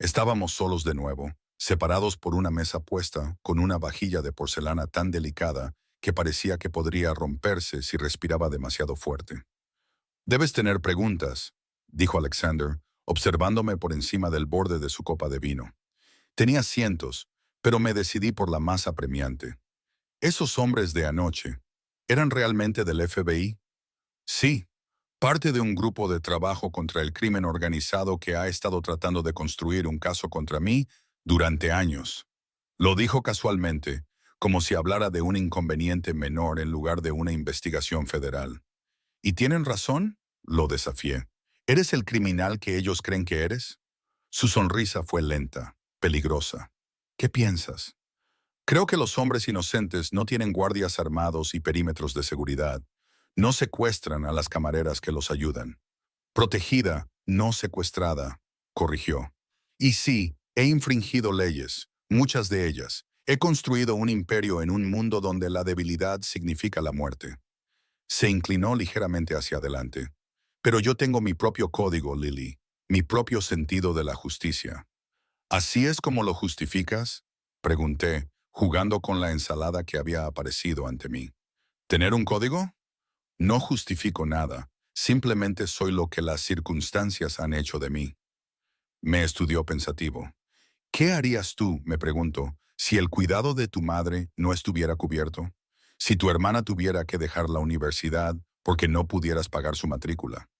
Estábamos solos de nuevo, separados por una mesa puesta con una vajilla de porcelana tan delicada que parecía que podría romperse si respiraba demasiado fuerte. Debes tener preguntas, dijo Alexander, observándome por encima del borde de su copa de vino. Tenía cientos, pero me decidí por la más apremiante. ¿Esos hombres de anoche eran realmente del FBI? Sí, parte de un grupo de trabajo contra el crimen organizado que ha estado tratando de construir un caso contra mí durante años. Lo dijo casualmente, como si hablara de un inconveniente menor en lugar de una investigación federal. ¿Y tienen razón?, lo desafié. ¿Eres el criminal que ellos creen que eres? Su sonrisa fue lenta, peligrosa. ¿Qué piensas? Creo que los hombres inocentes no tienen guardias armados y perímetros de seguridad. No secuestran a las camareras que los ayudan. Protegida, no secuestrada, corrigió. Y sí, he infringido leyes, muchas de ellas. He construido un imperio en un mundo donde la debilidad significa la muerte. Se inclinó ligeramente hacia adelante. Pero yo tengo mi propio código, Lily, mi propio sentido de la justicia. ¿Así es como lo justificas?, pregunté, jugando con la ensalada que había aparecido ante mí. ¿Tener un código? No justifico nada, simplemente soy lo que las circunstancias han hecho de mí. Me estudió pensativo. ¿Qué harías tú, me pregunto, si el cuidado de tu madre no estuviera cubierto? Si tu hermana tuviera que dejar la universidad porque no pudieras pagar su matrícula.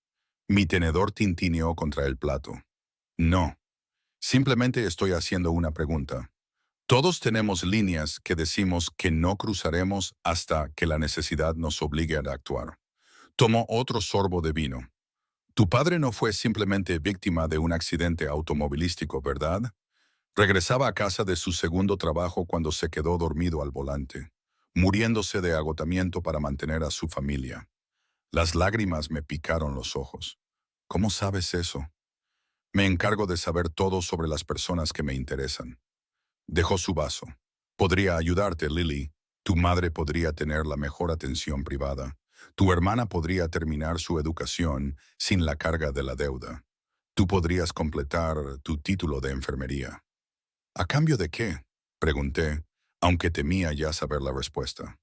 Mi tenedor tintineó contra el plato. No, simplemente estoy haciendo una pregunta. Todos tenemos líneas que decimos que no cruzaremos hasta que la necesidad nos obligue a actuar. Tomó otro sorbo de vino. Tu padre no fue simplemente víctima de un accidente automovilístico, ¿verdad? Regresaba a casa de su segundo trabajo cuando se quedó dormido al volante, muriéndose de agotamiento para mantener a su familia. Las lágrimas me picaron los ojos. ¿Cómo sabes eso? Me encargo de saber todo sobre las personas que me interesan. Dejó su vaso. Podría ayudarte, Lily. Tu madre podría tener la mejor atención privada. Tu hermana podría terminar su educación sin la carga de la deuda. Tú podrías completar tu título de enfermería. ¿A cambio de qué?, pregunté, aunque temía ya saber la respuesta.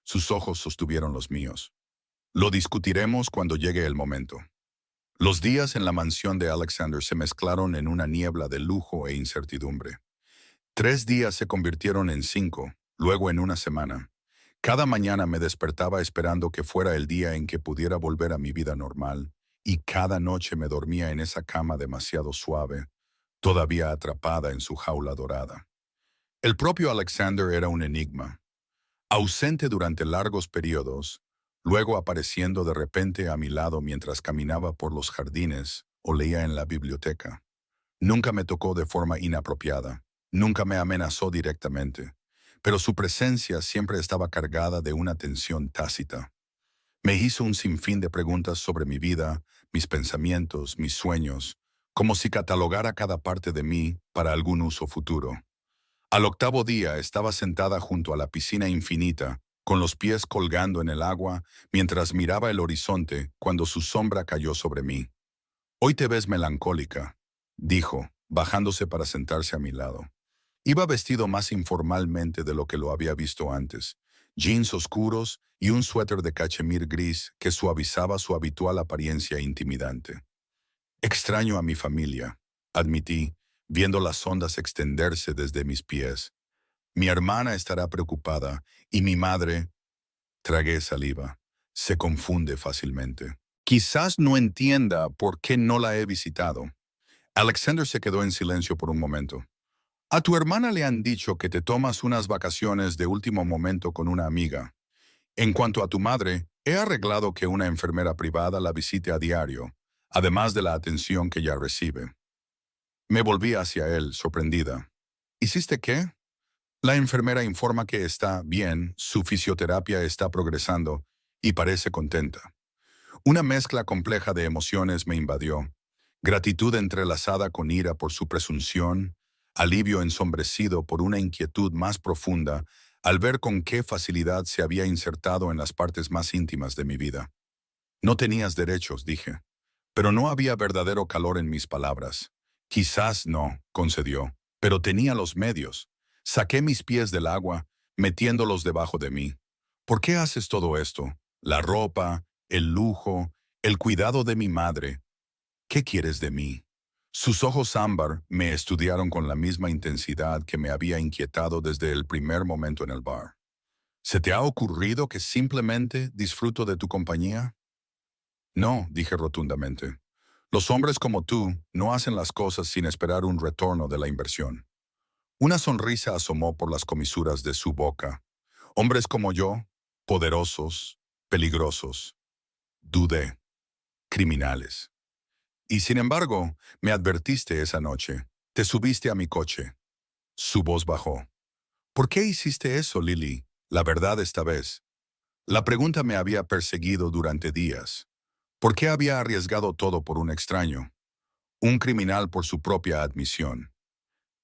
Sus ojos sostuvieron los míos. Lo discutiremos cuando llegue el momento. Los días en la mansión de Alexander se mezclaron en una niebla de lujo e incertidumbre. 3 días se convirtieron en 5, luego en una semana. Cada mañana me despertaba esperando que fuera el día en que pudiera volver a mi vida normal, y cada noche me dormía en esa cama demasiado suave, todavía atrapada en su jaula dorada. El propio Alexander era un enigma, ausente durante largos periodos, luego apareciendo de repente a mi lado mientras caminaba por los jardines o leía en la biblioteca. Nunca me tocó de forma inapropiada, nunca me amenazó directamente, pero su presencia siempre estaba cargada de una tensión tácita. Me hizo un sinfín de preguntas sobre mi vida, mis pensamientos, mis sueños, como si catalogara cada parte de mí para algún uso futuro. Al octavo día estaba sentada junto a la piscina infinita, con los pies colgando en el agua, mientras miraba el horizonte cuando su sombra cayó sobre mí. «Hoy te ves melancólica», dijo, bajándose para sentarse a mi lado. Iba vestido más informalmente de lo que lo había visto antes, jeans oscuros y un suéter de cachemir gris que suavizaba su habitual apariencia intimidante. «Extraño a mi familia», admití, viendo las ondas extenderse desde mis pies. «Mi hermana estará preocupada y mi madre...» Tragué saliva. Se confunde fácilmente. «Quizás no entienda por qué no la he visitado». Alexander se quedó en silencio por un momento. «A tu hermana le han dicho que te tomas unas vacaciones de último momento con una amiga. En cuanto a tu madre, He arreglado que una enfermera privada la visite a diario, además de la atención que ya recibe. Me volví hacia él, sorprendida. ¿Hiciste qué? La enfermera informa que está bien, su fisioterapia está progresando y parece contenta. Una mezcla compleja de emociones me invadió. Gratitud entrelazada con ira por su presunción, alivio ensombrecido por una inquietud más profunda al ver con qué facilidad se había insertado en las partes más íntimas de mi vida. No tenías derechos, dije, pero no había verdadero calor en mis palabras. Quizás no, concedió, pero tenía los medios. Saqué mis pies del agua, metiéndolos debajo de mí. ¿Por qué haces todo esto? La ropa, el lujo, el cuidado de mi madre. ¿Qué quieres de mí? Sus ojos ámbar me estudiaron con la misma intensidad que me había inquietado desde el primer momento en el bar. ¿Se te ha ocurrido que simplemente disfruto de tu compañía? No, dije rotundamente. Los hombres como tú no hacen las cosas sin esperar un retorno de la inversión. Una sonrisa asomó por las comisuras de su boca. Hombres como yo, poderosos, peligrosos, dudé, criminales. Y sin embargo, me advertiste esa noche. Te subiste a mi coche. Su voz bajó. ¿Por qué hiciste eso, Lily? La verdad esta vez. La pregunta me había perseguido durante días. ¿Por qué había arriesgado todo por un extraño? Un criminal por su propia admisión.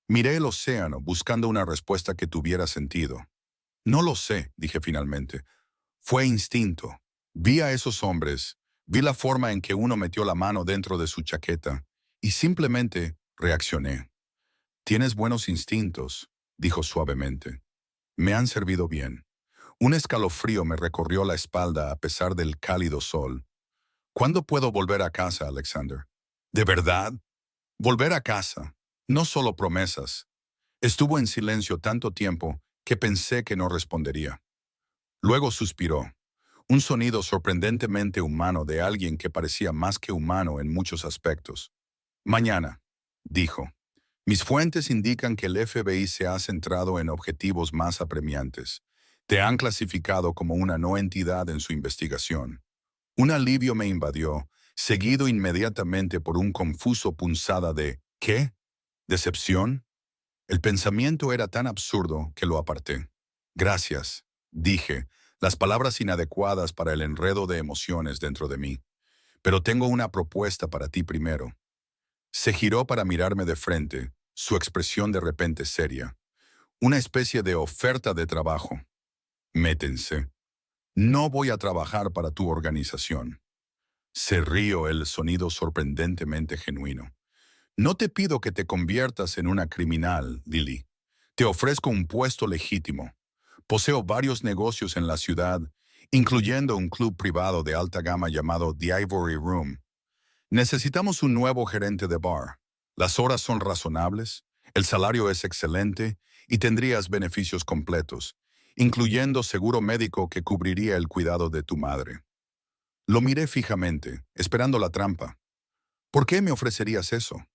Miré el océano buscando una respuesta que tuviera sentido. No lo sé, dije finalmente. Fue instinto. Vi a esos hombres, vi la forma en que uno metió la mano dentro de su chaqueta y simplemente reaccioné. Tienes buenos instintos, dijo suavemente. Me han servido bien. Un escalofrío me recorrió la espalda a pesar del cálido sol. ¿Cuándo puedo volver a casa, Alexander? ¿De verdad? Volver a casa. No solo promesas. Estuvo en silencio tanto tiempo que pensé que no respondería. Luego suspiró. Un sonido sorprendentemente humano de alguien que parecía más que humano en muchos aspectos. Mañana, dijo. Mis fuentes indican que el FBI se ha centrado en objetivos más apremiantes. Te han clasificado como una no entidad en su investigación. Un alivio me invadió, seguido inmediatamente por un confuso punzada de ¿qué? ¿Decepción? El pensamiento era tan absurdo que lo aparté. Gracias, dije, las palabras inadecuadas para el enredo de emociones dentro de mí. Pero tengo una propuesta para ti primero. Se giró para mirarme de frente, su expresión de repente seria. Una especie de oferta de trabajo. Métense. No voy a trabajar para tu organización. Se rió el sonido sorprendentemente genuino. No te pido que te conviertas en una criminal, Lily. Te ofrezco un puesto legítimo. Poseo varios negocios en la ciudad, incluyendo un club privado de alta gama llamado The Ivory Room. Necesitamos un nuevo gerente de bar. Las horas son razonables, el salario es excelente y tendrías beneficios completos, incluyendo seguro médico que cubriría el cuidado de tu madre. Lo miré fijamente, esperando la trampa. ¿Por qué me ofrecerías eso?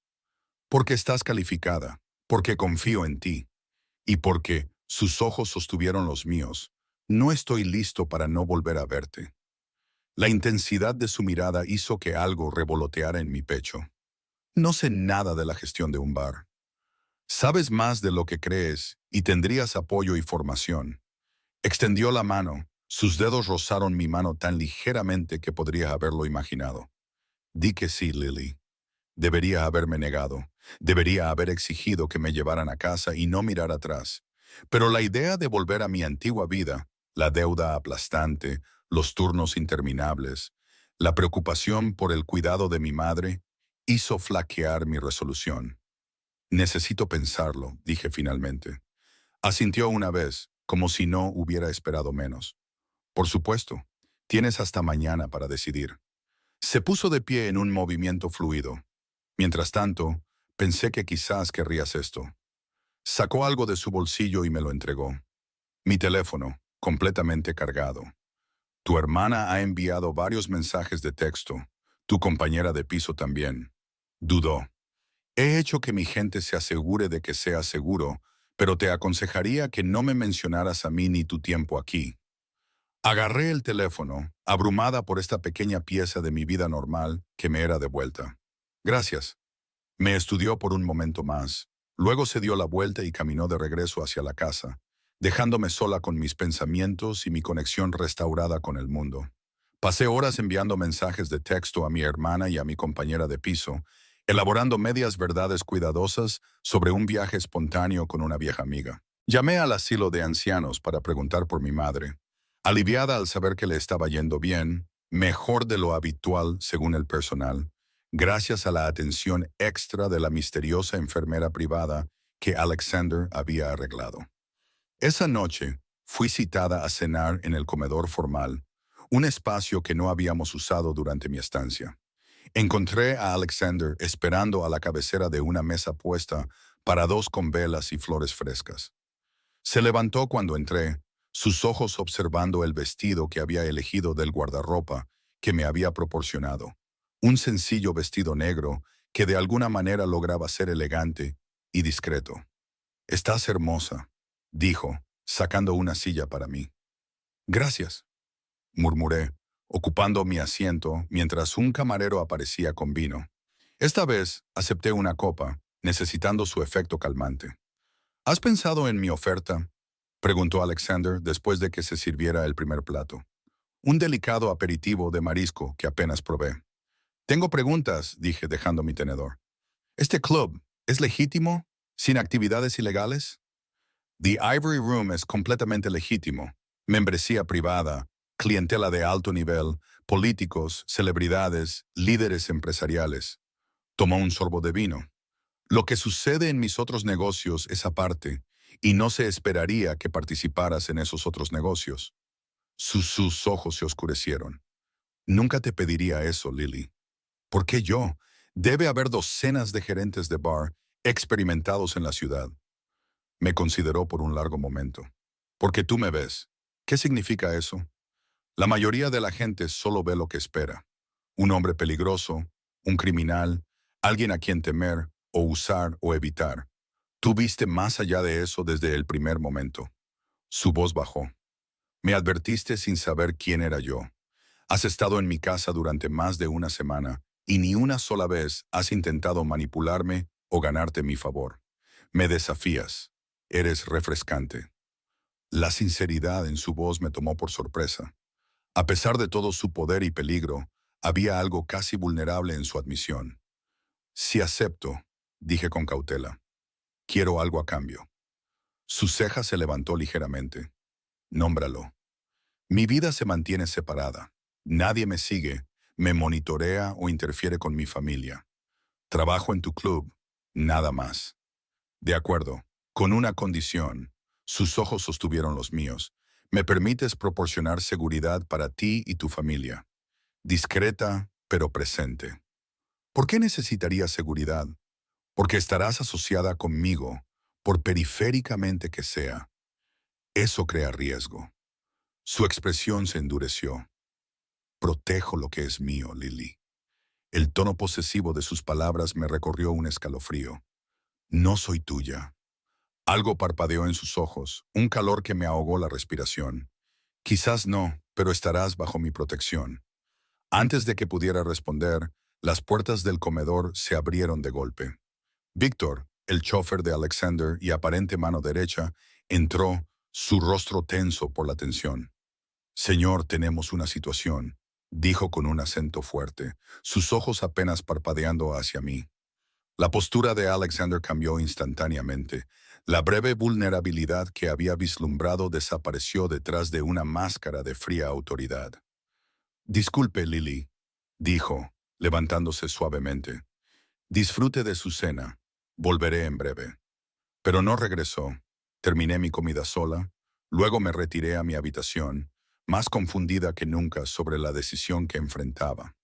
Porque estás calificada, porque confío en ti y porque sus ojos sostuvieron los míos. No estoy listo para no volver a verte. La intensidad de su mirada hizo que algo revoloteara en mi pecho. No sé nada de la gestión de un bar. Sabes más de lo que crees y tendrías apoyo y formación. Extendió la mano. Sus dedos rozaron mi mano tan ligeramente que podría haberlo imaginado. Di que sí, Lily. Debería haberme negado. Debería haber exigido que me llevaran a casa y no mirar atrás. Pero la idea de volver a mi antigua vida, la deuda aplastante, los turnos interminables, la preocupación por el cuidado de mi madre, hizo flaquear mi resolución. Necesito pensarlo, dije finalmente. Asintió una vez, como si no hubiera esperado menos. Por supuesto, tienes hasta mañana para decidir. Se puso de pie en un movimiento fluido. Mientras tanto, pensé que quizás querrías esto. Sacó algo de su bolsillo y me lo entregó. Mi teléfono, completamente cargado. Tu hermana ha enviado varios mensajes de texto. Tu compañera de piso también. Dudó. He hecho que mi gente se asegure de que sea seguro, pero te aconsejaría que no me mencionaras a mí ni tu tiempo aquí. Agarré el teléfono, abrumada por esta pequeña pieza de mi vida normal que me era devuelta. Gracias. Me estudió por un momento más. Luego se dio la vuelta y caminó de regreso hacia la casa, dejándome sola con mis pensamientos y mi conexión restaurada con el mundo. Pasé horas enviando mensajes de texto a mi hermana y a mi compañera de piso, elaborando medias verdades cuidadosas sobre un viaje espontáneo con una vieja amiga. Llamé al asilo de ancianos para preguntar por mi madre. Aliviada al saber que le estaba yendo bien, mejor de lo habitual según el personal, gracias a la atención extra de la misteriosa enfermera privada que Alexander había arreglado. Esa noche fui citada a cenar en el comedor formal, un espacio que no habíamos usado durante mi estancia. Encontré a Alexander esperando a la cabecera de una mesa puesta para dos con velas y flores frescas. Se levantó cuando entré, sus ojos observando el vestido que había elegido del guardarropa que me había proporcionado. Un sencillo vestido negro que de alguna manera lograba ser elegante y discreto. «Estás hermosa», dijo, sacando una silla para mí. «Gracias», murmuré, ocupando mi asiento mientras un camarero aparecía con vino. Esta vez acepté una copa, necesitando su efecto calmante. «¿Has pensado en mi oferta?», preguntó Alexander después de que se sirviera el primer plato. Un delicado aperitivo de marisco que apenas probé. «Tengo preguntas», dije dejando mi tenedor. «¿Este club es legítimo, sin actividades ilegales?» The Ivory Room es completamente legítimo. Membresía privada, clientela de alto nivel, políticos, celebridades, líderes empresariales. Tomó un sorbo de vino. «Lo que sucede en mis otros negocios es aparte, y no se esperaría que participaras en esos otros negocios». Sus ojos se oscurecieron. «Nunca te pediría eso, Lily». «¿Por qué yo? Debe haber docenas de gerentes de bar experimentados en la ciudad». Me consideró por un largo momento. «Porque tú me ves». «¿Qué significa eso?» «La mayoría de la gente solo ve lo que espera. Un hombre peligroso, un criminal, alguien a quien temer o usar o evitar. Tú viste más allá de eso desde el primer momento». Su voz bajó. «Me advertiste sin saber quién era yo. Has estado en mi casa durante más de una semana y ni una sola vez has intentado manipularme o ganarte mi favor. Me desafías. Eres refrescante». La sinceridad en su voz me tomó por sorpresa. A pesar de todo su poder y peligro, había algo casi vulnerable en su admisión. «Sí acepto», dije con cautela. «Quiero algo a cambio». Su ceja se levantó ligeramente. «Nómbralo». «Mi vida se mantiene separada. Nadie me sigue, me monitorea o interfiere con mi familia. Trabajo en tu club, nada más». «De acuerdo, con una condición». Sus ojos sostuvieron los míos. «Me permites proporcionar seguridad para ti y tu familia. Discreta, pero presente». «¿Por qué necesitaría seguridad?» «Porque estarás asociada conmigo, por periféricamente que sea. Eso crea riesgo». Su expresión se endureció. «Protejo lo que es mío, Lily». El tono posesivo de sus palabras me recorrió un escalofrío. «No soy tuya». Algo parpadeó en sus ojos, un calor que me ahogó la respiración. «Quizás no, pero estarás bajo mi protección». Antes de que pudiera responder, las puertas del comedor se abrieron de golpe. Víctor, el chofer de Alexander y aparente mano derecha, entró, su rostro tenso por la tensión. «Señor, tenemos una situación», dijo con un acento fuerte, sus ojos apenas parpadeando hacia mí. La postura de Alexander cambió instantáneamente. La breve vulnerabilidad que había vislumbrado desapareció detrás de una máscara de fría autoridad. «Disculpe, Lily», dijo, levantándose suavemente. «Disfrute de su cena. Volveré en breve». Pero no regresó. Terminé mi comida sola. Luego me retiré a mi habitación, más confundida que nunca sobre la decisión que enfrentaba.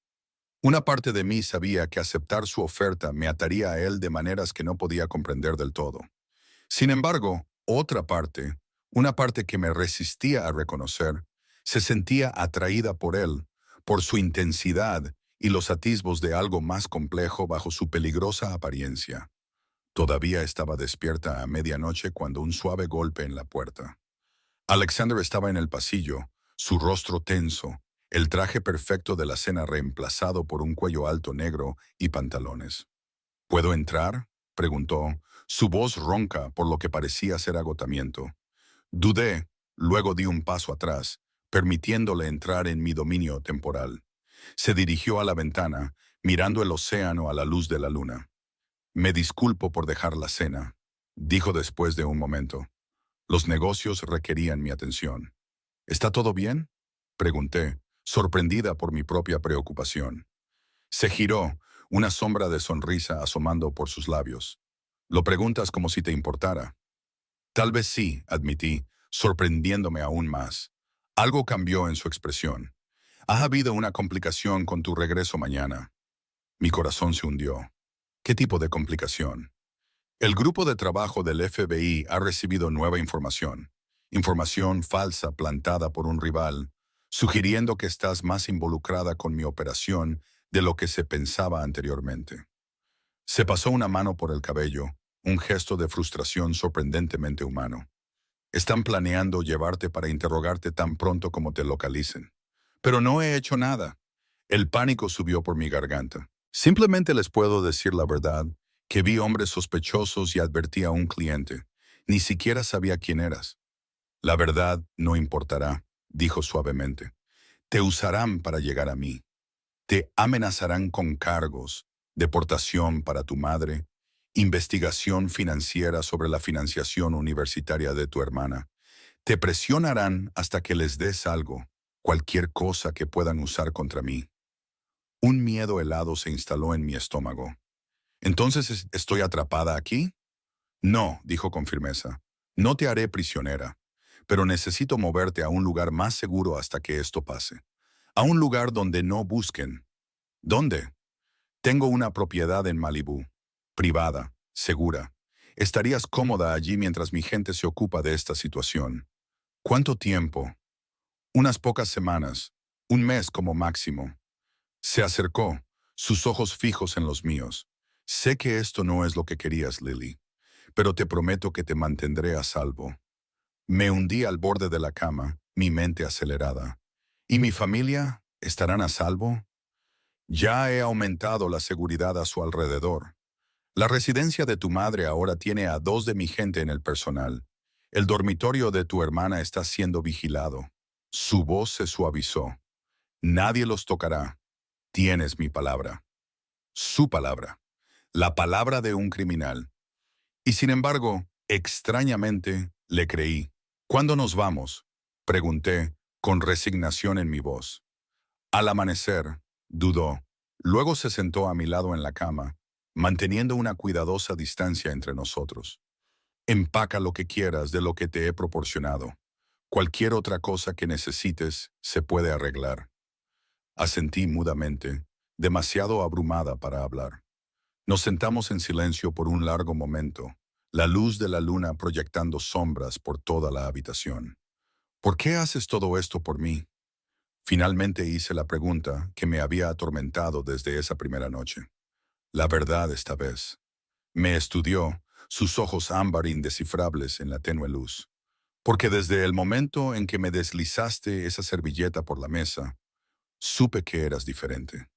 Una parte de mí sabía que aceptar su oferta me ataría a él de maneras que no podía comprender del todo. Sin embargo, otra parte, una parte que me resistía a reconocer, se sentía atraída por él, por su intensidad y los atisbos de algo más complejo bajo su peligrosa apariencia. Todavía estaba despierta a medianoche cuando un suave golpe en la puerta. Alexander estaba en el pasillo, su rostro tenso, el traje perfecto de la cena reemplazado por un cuello alto negro y pantalones. ¿Puedo entrar?, preguntó, su voz ronca por lo que parecía ser agotamiento. Dudé, luego di un paso atrás, permitiéndole entrar en mi dominio temporal. Se dirigió a la ventana, mirando el océano a la luz de la luna. Me disculpo por dejar la cena, dijo después de un momento. Los negocios requerían mi atención. ¿Está todo bien?, pregunté, sorprendida por mi propia preocupación. Se giró, una sombra de sonrisa asomando por sus labios. Lo preguntas como si te importara. Tal vez sí, admití, sorprendiéndome aún más. Algo cambió en su expresión. Ha habido una complicación con tu regreso mañana. Mi corazón se hundió. ¿Qué tipo de complicación? El grupo de trabajo del FBI ha recibido nueva información. Información falsa plantada por un rival, sugiriendo que estás más involucrada con mi operación de lo que se pensaba anteriormente. Se pasó una mano por el cabello, un gesto de frustración sorprendentemente humano. Están planeando llevarte para interrogarte tan pronto como te localicen. Pero no he hecho nada. El pánico subió por mi garganta. Simplemente les puedo decir la verdad, que vi hombres sospechosos y advertí a un cliente. Ni siquiera sabía quién eras. La verdad no importará, dijo suavemente. Te usarán para llegar a mí. Te amenazarán con cargos, deportación para tu madre, investigación financiera sobre la financiación universitaria de tu hermana. Te presionarán hasta que les des algo, cualquier cosa que puedan usar contra mí. Un miedo helado se instaló en mi estómago. ¿Entonces estoy atrapada aquí? No, dijo con firmeza. No te haré prisionera, pero necesito moverte a un lugar más seguro hasta que esto pase. A un lugar donde no busquen. ¿Dónde? Tengo una propiedad en Malibú, privada, segura. Estarías cómoda allí mientras mi gente se ocupa de esta situación. ¿Cuánto tiempo? Unas pocas semanas, un mes como máximo. Se acercó, sus ojos fijos en los míos. Sé que esto no es lo que querías, Lily, pero te prometo que te mantendré a salvo. Me hundí al borde de la cama, mi mente acelerada. ¿Y mi familia? ¿Estarán a salvo? Ya he aumentado la seguridad a su alrededor. La residencia de tu madre ahora tiene a 2 de mi gente en el personal. El dormitorio de tu hermana está siendo vigilado. Su voz se suavizó. Nadie los tocará. Tienes mi palabra. Su palabra. La palabra de un criminal. Y sin embargo, extrañamente, le creí. ¿Cuándo nos vamos?, pregunté, con resignación en mi voz. Al amanecer, dudó. Luego se sentó a mi lado en la cama, manteniendo una cuidadosa distancia entre nosotros. Empaca lo que quieras de lo que te he proporcionado. Cualquier otra cosa que necesites se puede arreglar. Asentí mudamente, demasiado abrumada para hablar. Nos sentamos en silencio por un largo momento, la luz de la luna proyectando sombras por toda la habitación. ¿Por qué haces todo esto por mí? Finalmente hice la pregunta que me había atormentado desde esa primera noche. La verdad esta vez. Me estudió, sus ojos ámbar indescifrables en la tenue luz. Porque desde el momento en que me deslizaste esa servilleta por la mesa, supe que eras diferente.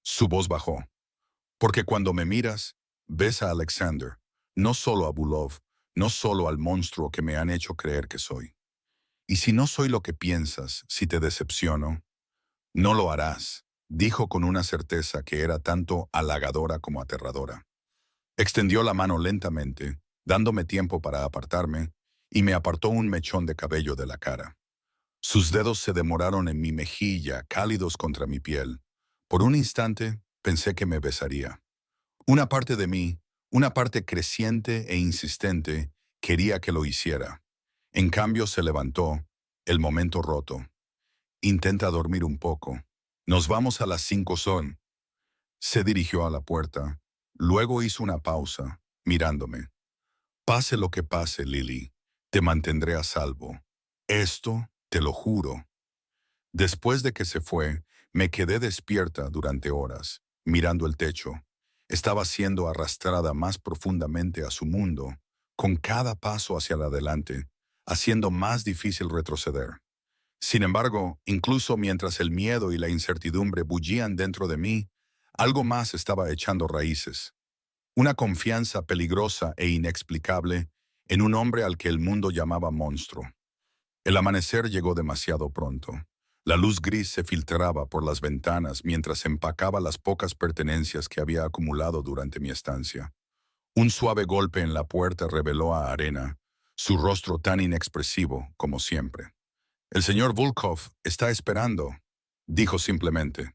Su voz bajó. Porque cuando me miras, ves a Alexander, no solo a Bulov, no solo al monstruo que me han hecho creer que soy. Y si no soy lo que piensas, si te decepciono, no lo harás, dijo con una certeza que era tanto halagadora como aterradora. Extendió la mano lentamente, dándome tiempo para apartarme, y me apartó un mechón de cabello de la cara. Sus dedos se demoraron en mi mejilla, cálidos contra mi piel. Por un instante, pensé que me besaría. Una parte de mí, una parte creciente e insistente, quería que lo hiciera. En cambio se levantó, el momento roto. Intenta dormir un poco. Nos vamos a las 5 son. Se dirigió a la puerta. Luego hizo una pausa, mirándome. Pase lo que pase, Lily, te mantendré a salvo. Esto, te lo juro. Después de que se fue, me quedé despierta durante horas, mirando el techo. Estaba siendo arrastrada más profundamente a su mundo, con cada paso hacia adelante, haciendo más difícil retroceder. Sin embargo, incluso mientras el miedo y la incertidumbre bullían dentro de mí, algo más estaba echando raíces. Una confianza peligrosa e inexplicable en un hombre al que el mundo llamaba monstruo. El amanecer llegó demasiado pronto. La luz gris se filtraba por las ventanas mientras empacaba las pocas pertenencias que había acumulado durante mi estancia. Un suave golpe en la puerta reveló a Arena, su rostro tan inexpresivo como siempre. «El señor Volkov está esperando», dijo simplemente.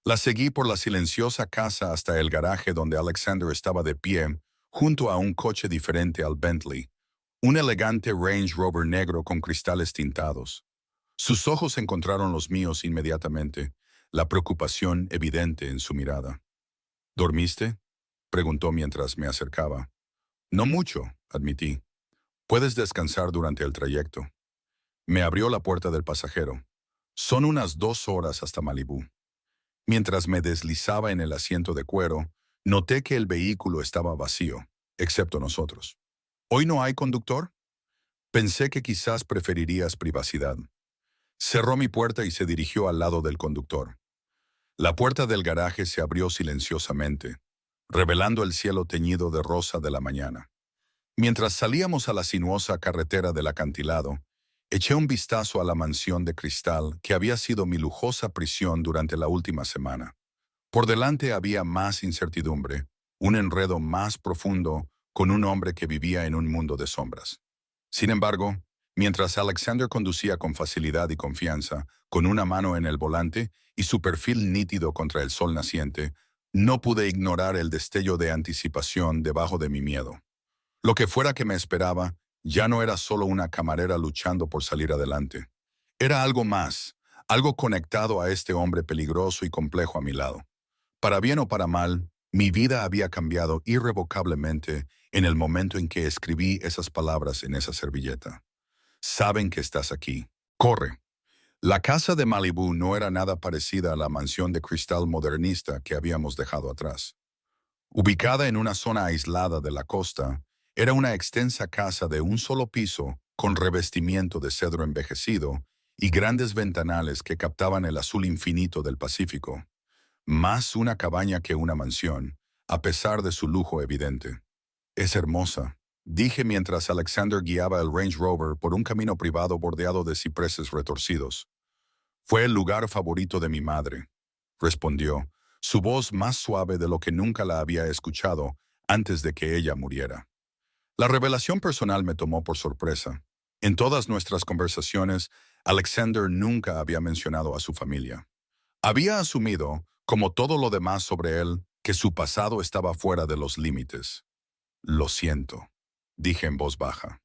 La seguí por la silenciosa casa hasta el garaje donde Alexander estaba de pie, junto a un coche diferente al Bentley, un elegante Range Rover negro con cristales tintados. Sus ojos encontraron los míos inmediatamente, la preocupación evidente en su mirada. «¿Dormiste?», preguntó mientras me acercaba. «No mucho», admití. «Puedes descansar durante el trayecto». Me abrió la puerta del pasajero. «Son unas 2 horas hasta Malibú». Mientras me deslizaba en el asiento de cuero, noté que el vehículo estaba vacío, excepto nosotros. «¿Hoy no hay conductor?». Pensé que quizás preferirías privacidad. Cerró mi puerta y se dirigió al lado del conductor. La puerta del garaje se abrió silenciosamente, revelando el cielo teñido de rosa de la mañana. Mientras salíamos a la sinuosa carretera del acantilado, eché un vistazo a la mansión de cristal que había sido mi lujosa prisión durante la última semana. Por delante había más incertidumbre, un enredo más profundo con un hombre que vivía en un mundo de sombras. Sin embargo, mientras Alexander conducía con facilidad y confianza, con una mano en el volante y su perfil nítido contra el sol naciente, no pude ignorar el destello de anticipación debajo de mi miedo. Lo que fuera que me esperaba, ya no era solo una camarera luchando por salir adelante. Era algo más, algo conectado a este hombre peligroso y complejo a mi lado. Para bien o para mal, mi vida había cambiado irrevocablemente en el momento en que escribí esas palabras en esa servilleta. «Saben que estás aquí. Corre». La casa de Malibú no era nada parecida a la mansión de cristal modernista que habíamos dejado atrás. Ubicada en una zona aislada de la costa, era una extensa casa de un solo piso con revestimiento de cedro envejecido y grandes ventanales que captaban el azul infinito del Pacífico. Más una cabaña que una mansión, a pesar de su lujo evidente. «Es hermosa», dije mientras Alexander guiaba el Range Rover por un camino privado bordeado de cipreses retorcidos. «Fue el lugar favorito de mi madre», respondió, su voz más suave de lo que nunca la había escuchado antes de que ella muriera. La revelación personal me tomó por sorpresa. En todas nuestras conversaciones, Alexander nunca había mencionado a su familia. Había asumido, como todo lo demás sobre él, que su pasado estaba fuera de los límites. «Lo siento», dije en voz baja.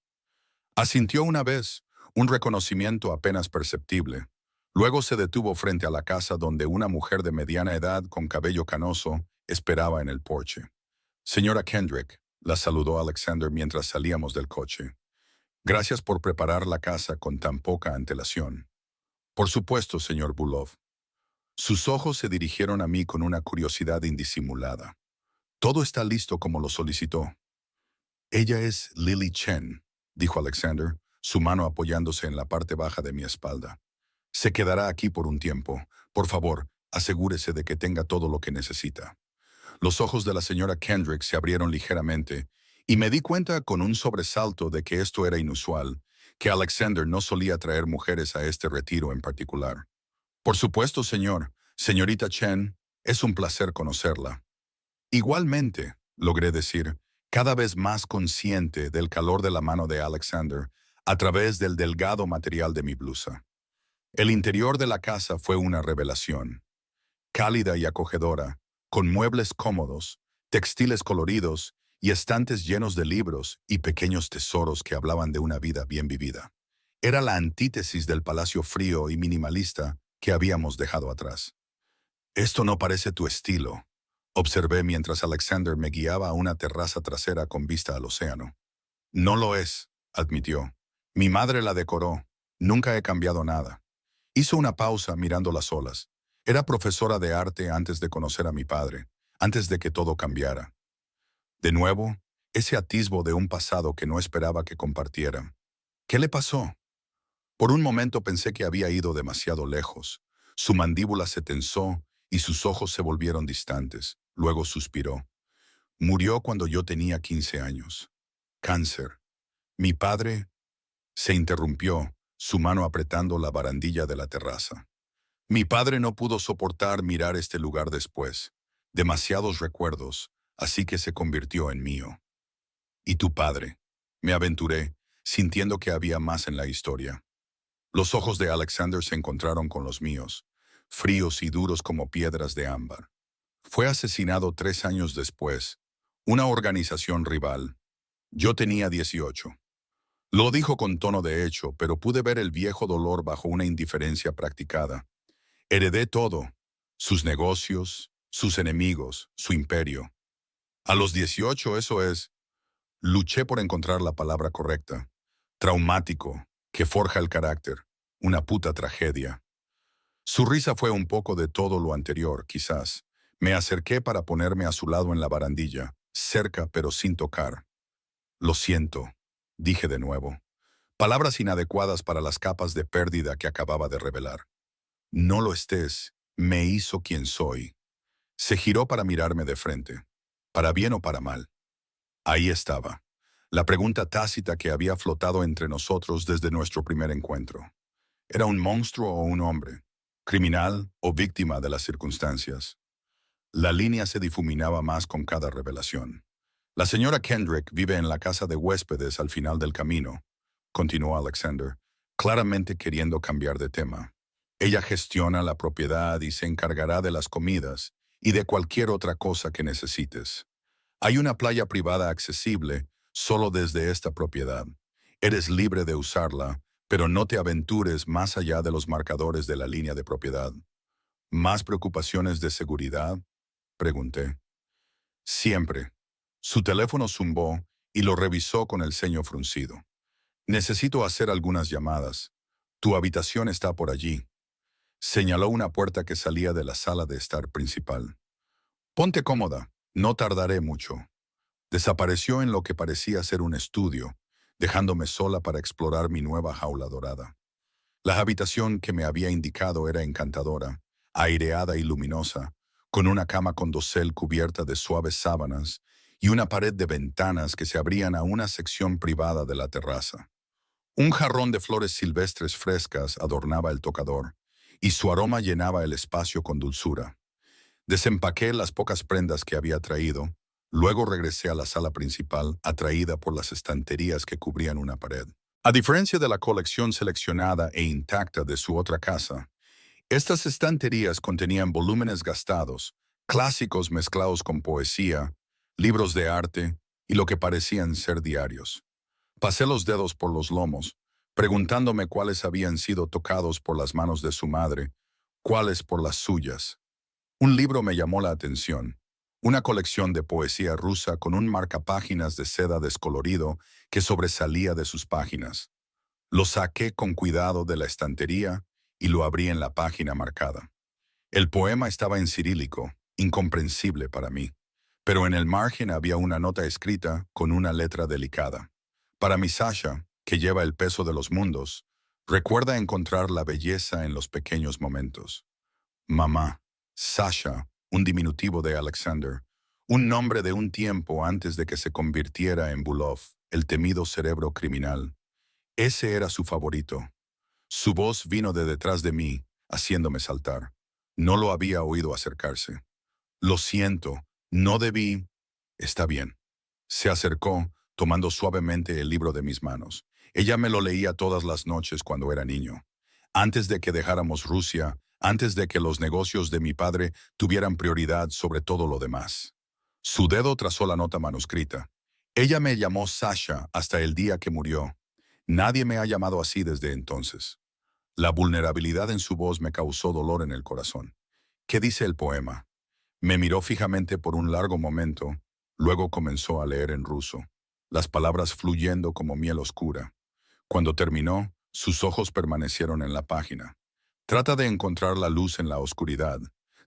Asintió una vez, un reconocimiento apenas perceptible. Luego se detuvo frente a la casa donde una mujer de mediana edad con cabello canoso esperaba en el porche. «Señora Kendrick», la saludó Alexander mientras salíamos del coche. «Gracias por preparar la casa con tan poca antelación». «Por supuesto, señor Bulov». Sus ojos se dirigieron a mí con una curiosidad indisimulada. «Todo está listo como lo solicitó». «Ella es Lily Chen», dijo Alexander, su mano apoyándose en la parte baja de mi espalda. «Se quedará aquí por un tiempo. Por favor, asegúrese de que tenga todo lo que necesita». Los ojos de la señora Kendrick se abrieron ligeramente, y me di cuenta con un sobresalto de que esto era inusual, que Alexander no solía traer mujeres a este retiro en particular. «Por supuesto, señor. Señorita Chen, es un placer conocerla». «Igualmente», logré decir, cada vez más consciente del calor de la mano de Alexander a través del delgado material de mi blusa. El interior de la casa fue una revelación. Cálida y acogedora, con muebles cómodos, textiles coloridos y estantes llenos de libros y pequeños tesoros que hablaban de una vida bien vivida. Era la antítesis del palacio frío y minimalista que habíamos dejado atrás. «Esto no parece tu estilo», observé mientras Alexander me guiaba a una terraza trasera con vista al océano. «No lo es», admitió. «Mi madre la decoró. Nunca he cambiado nada». Hizo una pausa mirando las olas. Era profesora de arte antes de conocer a mi padre, antes de que todo cambiara. De nuevo, ese atisbo de un pasado que no esperaba que compartiera. «¿Qué le pasó?». Por un momento pensé que había ido demasiado lejos. Su mandíbula se tensó y sus ojos se volvieron distantes. Luego suspiró. Murió cuando yo tenía 15 años. Cáncer. Mi padre se interrumpió, su mano apretando la barandilla de la terraza. Mi padre no pudo soportar mirar este lugar después. Demasiados recuerdos, así que se convirtió en mío. ¿Y tu padre? Me aventuré, sintiendo que había más en la historia. Los ojos de Alexander se encontraron con los míos, fríos y duros como piedras de ámbar. Fue asesinado 3 años después, una organización rival. Yo tenía 18. Lo dijo con tono de hecho, pero pude ver el viejo dolor bajo una indiferencia practicada. Heredé todo, sus negocios, sus enemigos, su imperio. A los 18, eso es, luché por encontrar la palabra correcta. Traumático, que forja el carácter, una puta tragedia. Su risa fue un poco de todo lo anterior, quizás. Me acerqué para ponerme a su lado en la barandilla, cerca pero sin tocar. Lo siento, dije de nuevo. Palabras inadecuadas para las capas de pérdida que acababa de revelar. No lo estés, me hizo quien soy. Se giró para mirarme de frente, para bien o para mal. Ahí estaba, la pregunta tácita que había flotado entre nosotros desde nuestro primer encuentro. ¿Era un monstruo o un hombre? ¿Criminal o víctima de las circunstancias? La línea se difuminaba más con cada revelación. La señora Kendrick vive en la casa de huéspedes al final del camino, continuó Alexander, claramente queriendo cambiar de tema. Ella gestiona la propiedad y se encargará de las comidas y de cualquier otra cosa que necesites. Hay una playa privada accesible solo desde esta propiedad. Eres libre de usarla, pero no te aventures más allá de los marcadores de la línea de propiedad. ¿Más preocupaciones de seguridad? Pregunté. Siempre. Su teléfono zumbó y lo revisó con el ceño fruncido. Necesito hacer algunas llamadas. Tu habitación está por allí. Señaló una puerta que salía de la sala de estar principal. Ponte cómoda, no tardaré mucho. Desapareció en lo que parecía ser un estudio, dejándome sola para explorar mi nueva jaula dorada. La habitación que me había indicado era encantadora, aireada y luminosa, con una cama con dosel cubierta de suaves sábanas y una pared de ventanas que se abrían a una sección privada de la terraza. Un jarrón de flores silvestres frescas adornaba el tocador, y su aroma llenaba el espacio con dulzura. Desempaqué las pocas prendas que había traído, luego regresé a la sala principal, atraída por las estanterías que cubrían una pared. A diferencia de la colección seleccionada e intacta de su otra casa, estas estanterías contenían volúmenes gastados, clásicos mezclados con poesía, libros de arte y lo que parecían ser diarios. Pasé los dedos por los lomos, preguntándome cuáles habían sido tocados por las manos de su madre, cuáles por las suyas. Un libro me llamó la atención, una colección de poesía rusa con un marcapáginas de seda descolorido que sobresalía de sus páginas. Lo saqué con cuidado de la estantería y lo abrí en la página marcada. El poema estaba en cirílico, incomprensible para mí, pero en el margen había una nota escrita con una letra delicada. Para mi Sasha, que lleva el peso de los mundos, recuerda encontrar la belleza en los pequeños momentos. Mamá, Sasha, un diminutivo de Alexander, un nombre de un tiempo antes de que se convirtiera en Bulov, el temido cerebro criminal. Ese era su favorito. Su voz vino de detrás de mí, haciéndome saltar. No lo había oído acercarse. Lo siento, no debí. Está bien. Se acercó, tomando suavemente el libro de mis manos. Ella me lo leía todas las noches cuando era niño. Antes de que dejáramos Rusia, antes de que los negocios de mi padre tuvieran prioridad sobre todo lo demás. Su dedo trazó la nota manuscrita. Ella me llamó Sasha hasta el día que murió. Nadie me ha llamado así desde entonces. La vulnerabilidad en su voz me causó dolor en el corazón. ¿Qué dice el poema? Me miró fijamente por un largo momento, luego comenzó a leer en ruso, las palabras fluyendo como miel oscura. Cuando terminó, sus ojos permanecieron en la página. Trata de encontrar la luz en la oscuridad,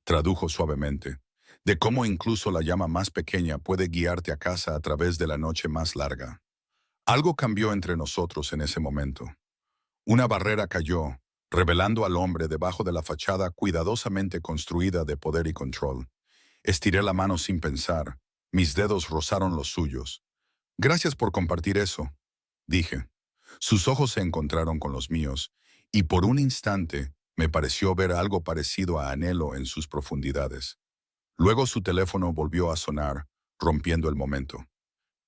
tradujo suavemente, de cómo incluso la llama más pequeña puede guiarte a casa a través de la noche más larga. Algo cambió entre nosotros en ese momento. Una barrera cayó, revelando al hombre debajo de la fachada cuidadosamente construida de poder y control. Estiré la mano sin pensar. Mis dedos rozaron los suyos. Gracias por compartir eso, dije. Sus ojos se encontraron con los míos, y por un instante me pareció ver algo parecido a anhelo en sus profundidades. Luego su teléfono volvió a sonar, rompiendo el momento.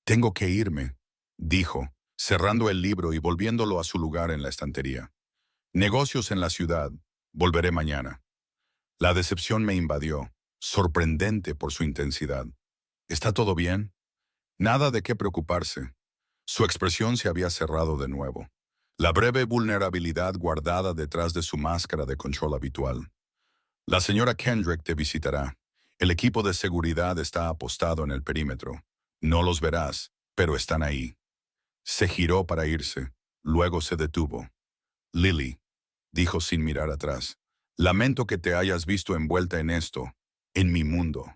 Tengo que irme, dijo, cerrando el libro y volviéndolo a su lugar en la estantería. Negocios en la ciudad. Volveré mañana. La decepción me invadió, sorprendente por su intensidad. ¿Está todo bien? Nada de qué preocuparse. Su expresión se había cerrado de nuevo. La breve vulnerabilidad guardada detrás de su máscara de control habitual. La señora Kendrick te visitará. El equipo de seguridad está apostado en el perímetro. No los verás, pero están ahí. Se giró para irse. Luego se detuvo. Lily, dijo sin mirar atrás, lamento que te hayas visto envuelta en esto, en mi mundo.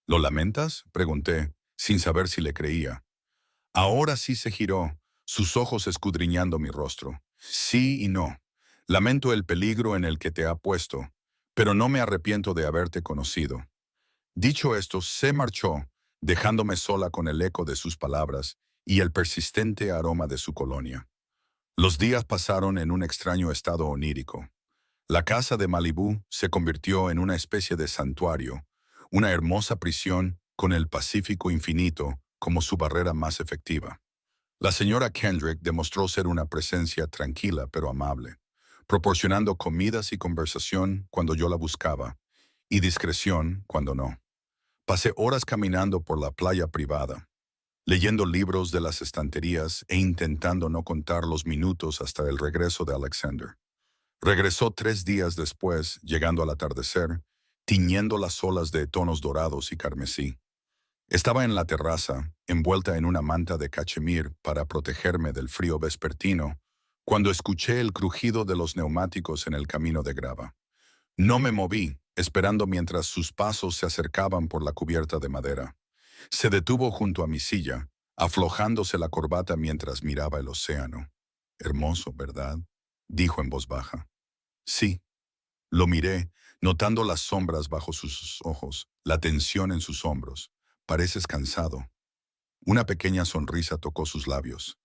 ¿Lo lamentas?, pregunté, sin saber si le creía. Ahora sí se giró, sus ojos escudriñando mi rostro. Sí y no. Lamento el peligro en el que te ha puesto, pero no me arrepiento de haberte conocido. Dicho esto, se marchó, dejándome sola con el eco de sus palabras y el persistente aroma de su colonia. Los días pasaron en un extraño estado onírico. La casa de Malibú se convirtió en una especie de santuario, una hermosa prisión con el Pacífico infinito como su barrera más efectiva. La señora Kendrick demostró ser una presencia tranquila pero amable, proporcionando comidas y conversación cuando yo la buscaba, y discreción cuando no. Pasé horas caminando por la playa privada, leyendo libros de las estanterías e intentando no contar los minutos hasta el regreso de Alexander. Regresó 3 días después, llegando al atardecer, tiñendo las olas de tonos dorados y carmesí. Estaba en la terraza, envuelta en una manta de cachemir para protegerme del frío vespertino, cuando escuché el crujido de los neumáticos en el camino de grava. No me moví, esperando mientras sus pasos se acercaban por la cubierta de madera. Se detuvo junto a mi silla, aflojándose la corbata mientras miraba el océano. Hermoso, ¿verdad?, dijo en voz baja. Sí. Lo miré, notando las sombras bajo sus ojos, la tensión en sus hombros. Pareces cansado. Una pequeña sonrisa tocó sus labios.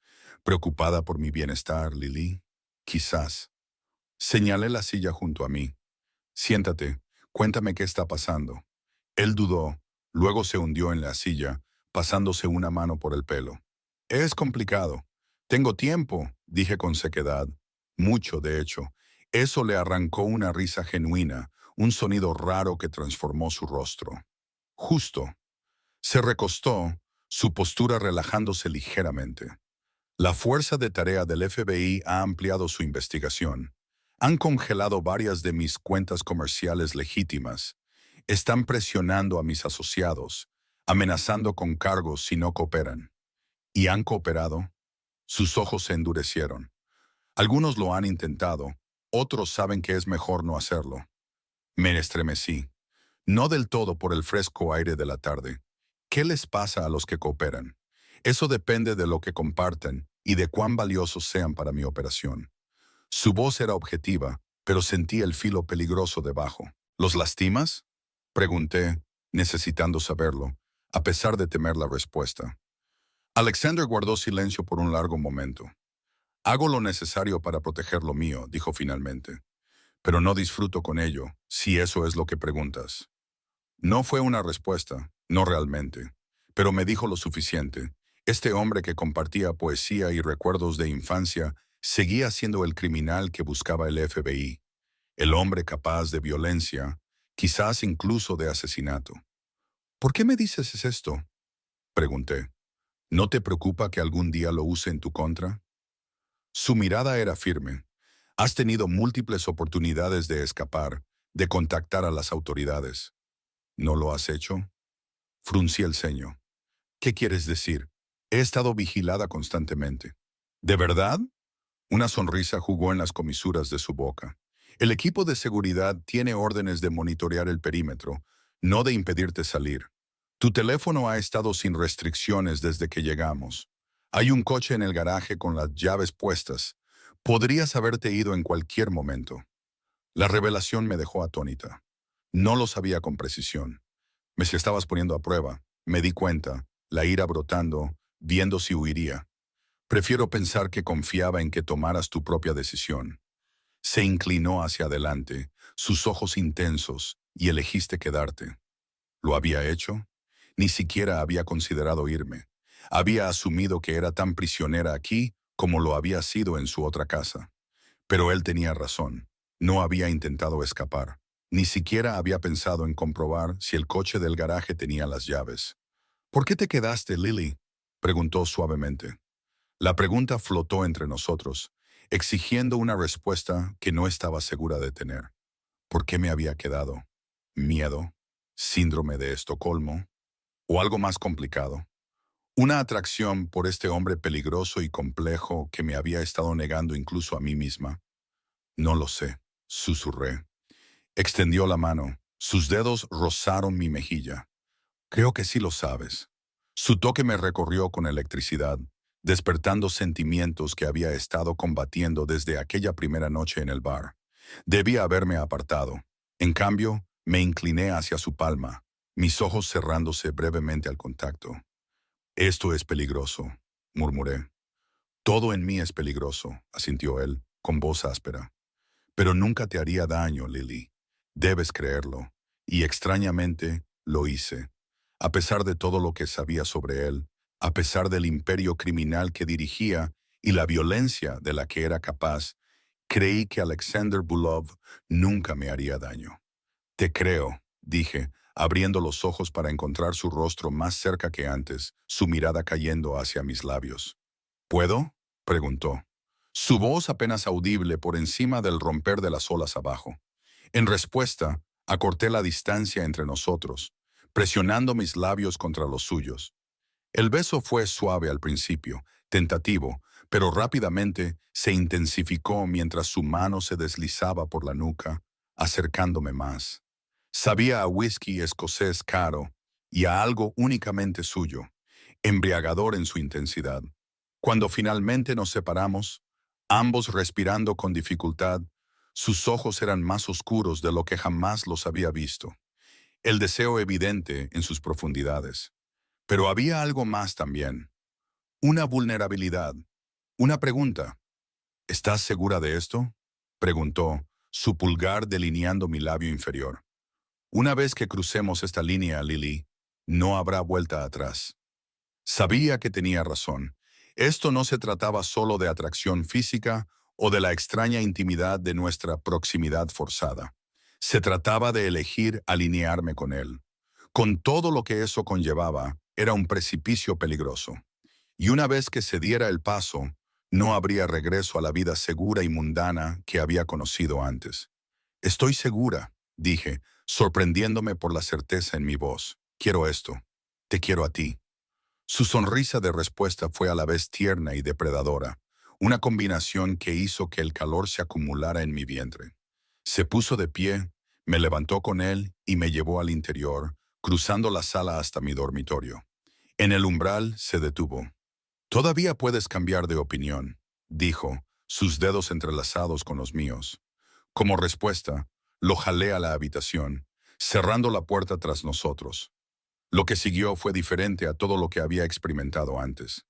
¿Preocupada por mi bienestar, Lily? Quizás. Señalé la silla junto a mí. Siéntate, cuéntame qué está pasando. Él dudó, luego se hundió en la silla, pasándose una mano por el pelo. Es complicado. Tengo tiempo, dije con sequedad. Mucho, de hecho. Eso le arrancó una risa genuina, un sonido raro que transformó su rostro. Justo. Se recostó, su postura relajándose ligeramente. La fuerza de tarea del FBI ha ampliado su investigación. Han congelado varias de mis cuentas comerciales legítimas. Están presionando a mis asociados, amenazando con cargos si no cooperan. ¿Y han cooperado? Sus ojos se endurecieron. Algunos lo han intentado, otros saben que es mejor no hacerlo. Me estremecí. No del todo por el fresco aire de la tarde. ¿Qué les pasa a los que cooperan? Eso depende de lo que comparten y de cuán valiosos sean para mi operación. Su voz era objetiva, pero sentí el filo peligroso debajo. ¿Los lastimas?, pregunté, necesitando saberlo, a pesar de temer la respuesta. Alexander guardó silencio por un largo momento. Hago lo necesario para proteger lo mío, dijo finalmente. Pero no disfruto con ello, si eso es lo que preguntas. No fue una respuesta, no realmente, pero me dijo lo suficiente. Este hombre que compartía poesía y recuerdos de infancia seguía siendo el criminal que buscaba el FBI, el hombre capaz de violencia, quizás incluso de asesinato. ¿Por qué me dices esto?, pregunté. ¿No te preocupa que algún día lo use en tu contra? Su mirada era firme. Has tenido múltiples oportunidades de escapar, de contactar a las autoridades. ¿No lo has hecho? Fruncí el ceño. ¿Qué quieres decir? He estado vigilada constantemente. ¿De verdad? Una sonrisa jugó en las comisuras de su boca. El equipo de seguridad tiene órdenes de monitorear el perímetro, no de impedirte salir. Tu teléfono ha estado sin restricciones desde que llegamos. Hay un coche en el garaje con las llaves puestas. Podrías haberte ido en cualquier momento. La revelación me dejó atónita. No lo sabía con precisión. Me estabas poniendo a prueba. Me di cuenta, la ira brotando, viendo si huiría. Prefiero pensar que confiaba en que tomaras tu propia decisión. Se inclinó hacia adelante, sus ojos intensos, y elegiste quedarte. ¿Lo había hecho? Ni siquiera había considerado irme. Había asumido que era tan prisionera aquí como lo había sido en su otra casa. Pero él tenía razón. No había intentado escapar. Ni siquiera había pensado en comprobar si el coche del garaje tenía las llaves. ¿Por qué te quedaste, Lily? Preguntó suavemente. La pregunta flotó entre nosotros, exigiendo una respuesta que no estaba segura de tener. ¿Por qué me había quedado? ¿Miedo? ¿Síndrome de Estocolmo? ¿O algo más complicado? Una atracción por este hombre peligroso y complejo que me había estado negando incluso a mí misma. No lo sé, susurré. Extendió la mano. Sus dedos rozaron mi mejilla. Creo que sí lo sabes. Su toque me recorrió con electricidad, despertando sentimientos que había estado combatiendo desde aquella primera noche en el bar. Debía haberme apartado. En cambio, me incliné hacia su palma, mis ojos cerrándose brevemente al contacto. Esto es peligroso, murmuré. Todo en mí es peligroso, asintió él, con voz áspera. Pero nunca te haría daño, Lily. Debes creerlo. Y extrañamente, lo hice. A pesar de todo lo que sabía sobre él, a pesar del imperio criminal que dirigía y la violencia de la que era capaz, creí que Alexander Bulov nunca me haría daño. Te creo, dije, abriendo los ojos para encontrar su rostro más cerca que antes, su mirada cayendo hacia mis labios. ¿Puedo? Preguntó. Su voz apenas audible por encima del romper de las olas abajo. En respuesta, acorté la distancia entre nosotros, presionando mis labios contra los suyos. El beso fue suave al principio, tentativo, pero rápidamente se intensificó mientras su mano se deslizaba por la nuca, acercándome más. Sabía a whisky escocés caro y a algo únicamente suyo, embriagador en su intensidad. Cuando finalmente nos separamos, ambos respirando con dificultad, sus ojos eran más oscuros de lo que jamás los había visto, el deseo evidente en sus profundidades. Pero había algo más también, una vulnerabilidad, una pregunta. ¿Estás segura de esto? Preguntó, su pulgar delineando mi labio inferior. Una vez que crucemos esta línea, Lily, no habrá vuelta atrás. Sabía que tenía razón. Esto no se trataba solo de atracción física o de la extraña intimidad de nuestra proximidad forzada. Se trataba de elegir alinearme con él. Con todo lo que eso conllevaba, era un precipicio peligroso. Y una vez que se diera el paso, no habría regreso a la vida segura y mundana que había conocido antes. Estoy segura, dije, sorprendiéndome por la certeza en mi voz. Quiero esto. Te quiero a ti. Su sonrisa de respuesta fue a la vez tierna y depredadora, una combinación que hizo que el calor se acumulara en mi vientre. Se puso de pie, me levantó con él y me llevó al interior, cruzando la sala hasta mi dormitorio. En el umbral se detuvo. «Todavía puedes cambiar de opinión», dijo, sus dedos entrelazados con los míos. Como respuesta, lo jalé a la habitación, cerrando la puerta tras nosotros. Lo que siguió fue diferente a todo lo que había experimentado antes.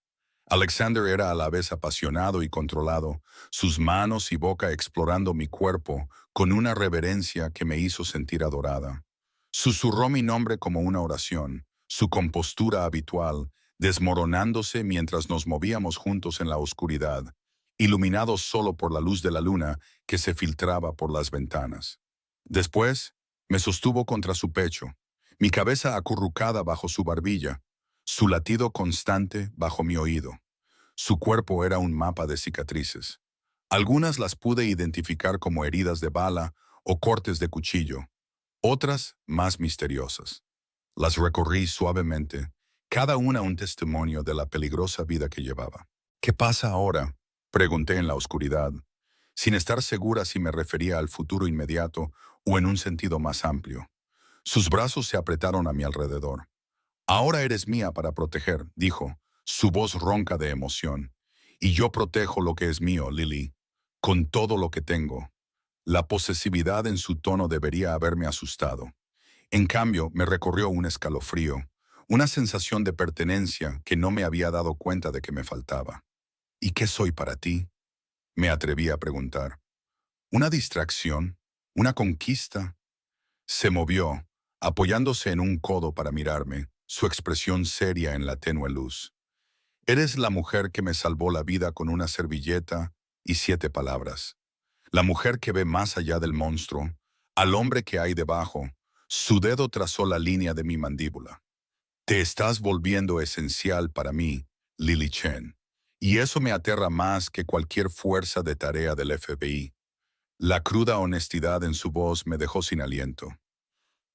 Alexander era a la vez apasionado y controlado, sus manos y boca explorando mi cuerpo con una reverencia que me hizo sentir adorada. Susurró mi nombre como una oración, su compostura habitual, desmoronándose mientras nos movíamos juntos en la oscuridad, iluminados solo por la luz de la luna que se filtraba por las ventanas. Después, me sostuvo contra su pecho, mi cabeza acurrucada bajo su barbilla, su latido constante bajo mi oído. Su cuerpo era un mapa de cicatrices. Algunas las pude identificar como heridas de bala o cortes de cuchillo, otras más misteriosas. Las recorrí suavemente, cada una un testimonio de la peligrosa vida que llevaba. «¿Qué pasa ahora?», pregunté en la oscuridad, sin estar segura si me refería al futuro inmediato o en un sentido más amplio. Sus brazos se apretaron a mi alrededor. «Ahora eres mía para proteger», dijo, su voz ronca de emoción. «Y yo protejo lo que es mío, Lily. con todo lo que tengo. La posesividad en su tono debería haberme asustado. En cambio, me recorrió un escalofrío, una sensación de pertenencia que no me había dado cuenta de que me faltaba. ¿Y qué soy para ti? Me atreví a preguntar. ¿Una distracción? ¿Una conquista? Se movió, apoyándose en un codo para mirarme, su expresión seria en la tenue luz. Eres la mujer que me salvó la vida con una servilleta y 7 palabras. La mujer que ve más allá del monstruo, al hombre que hay debajo. Su dedo trazó la línea de mi mandíbula. Te estás volviendo esencial para mí, Lily Chen. Y eso me aterra más que cualquier fuerza de tarea del FBI. La cruda honestidad en su voz me dejó sin aliento.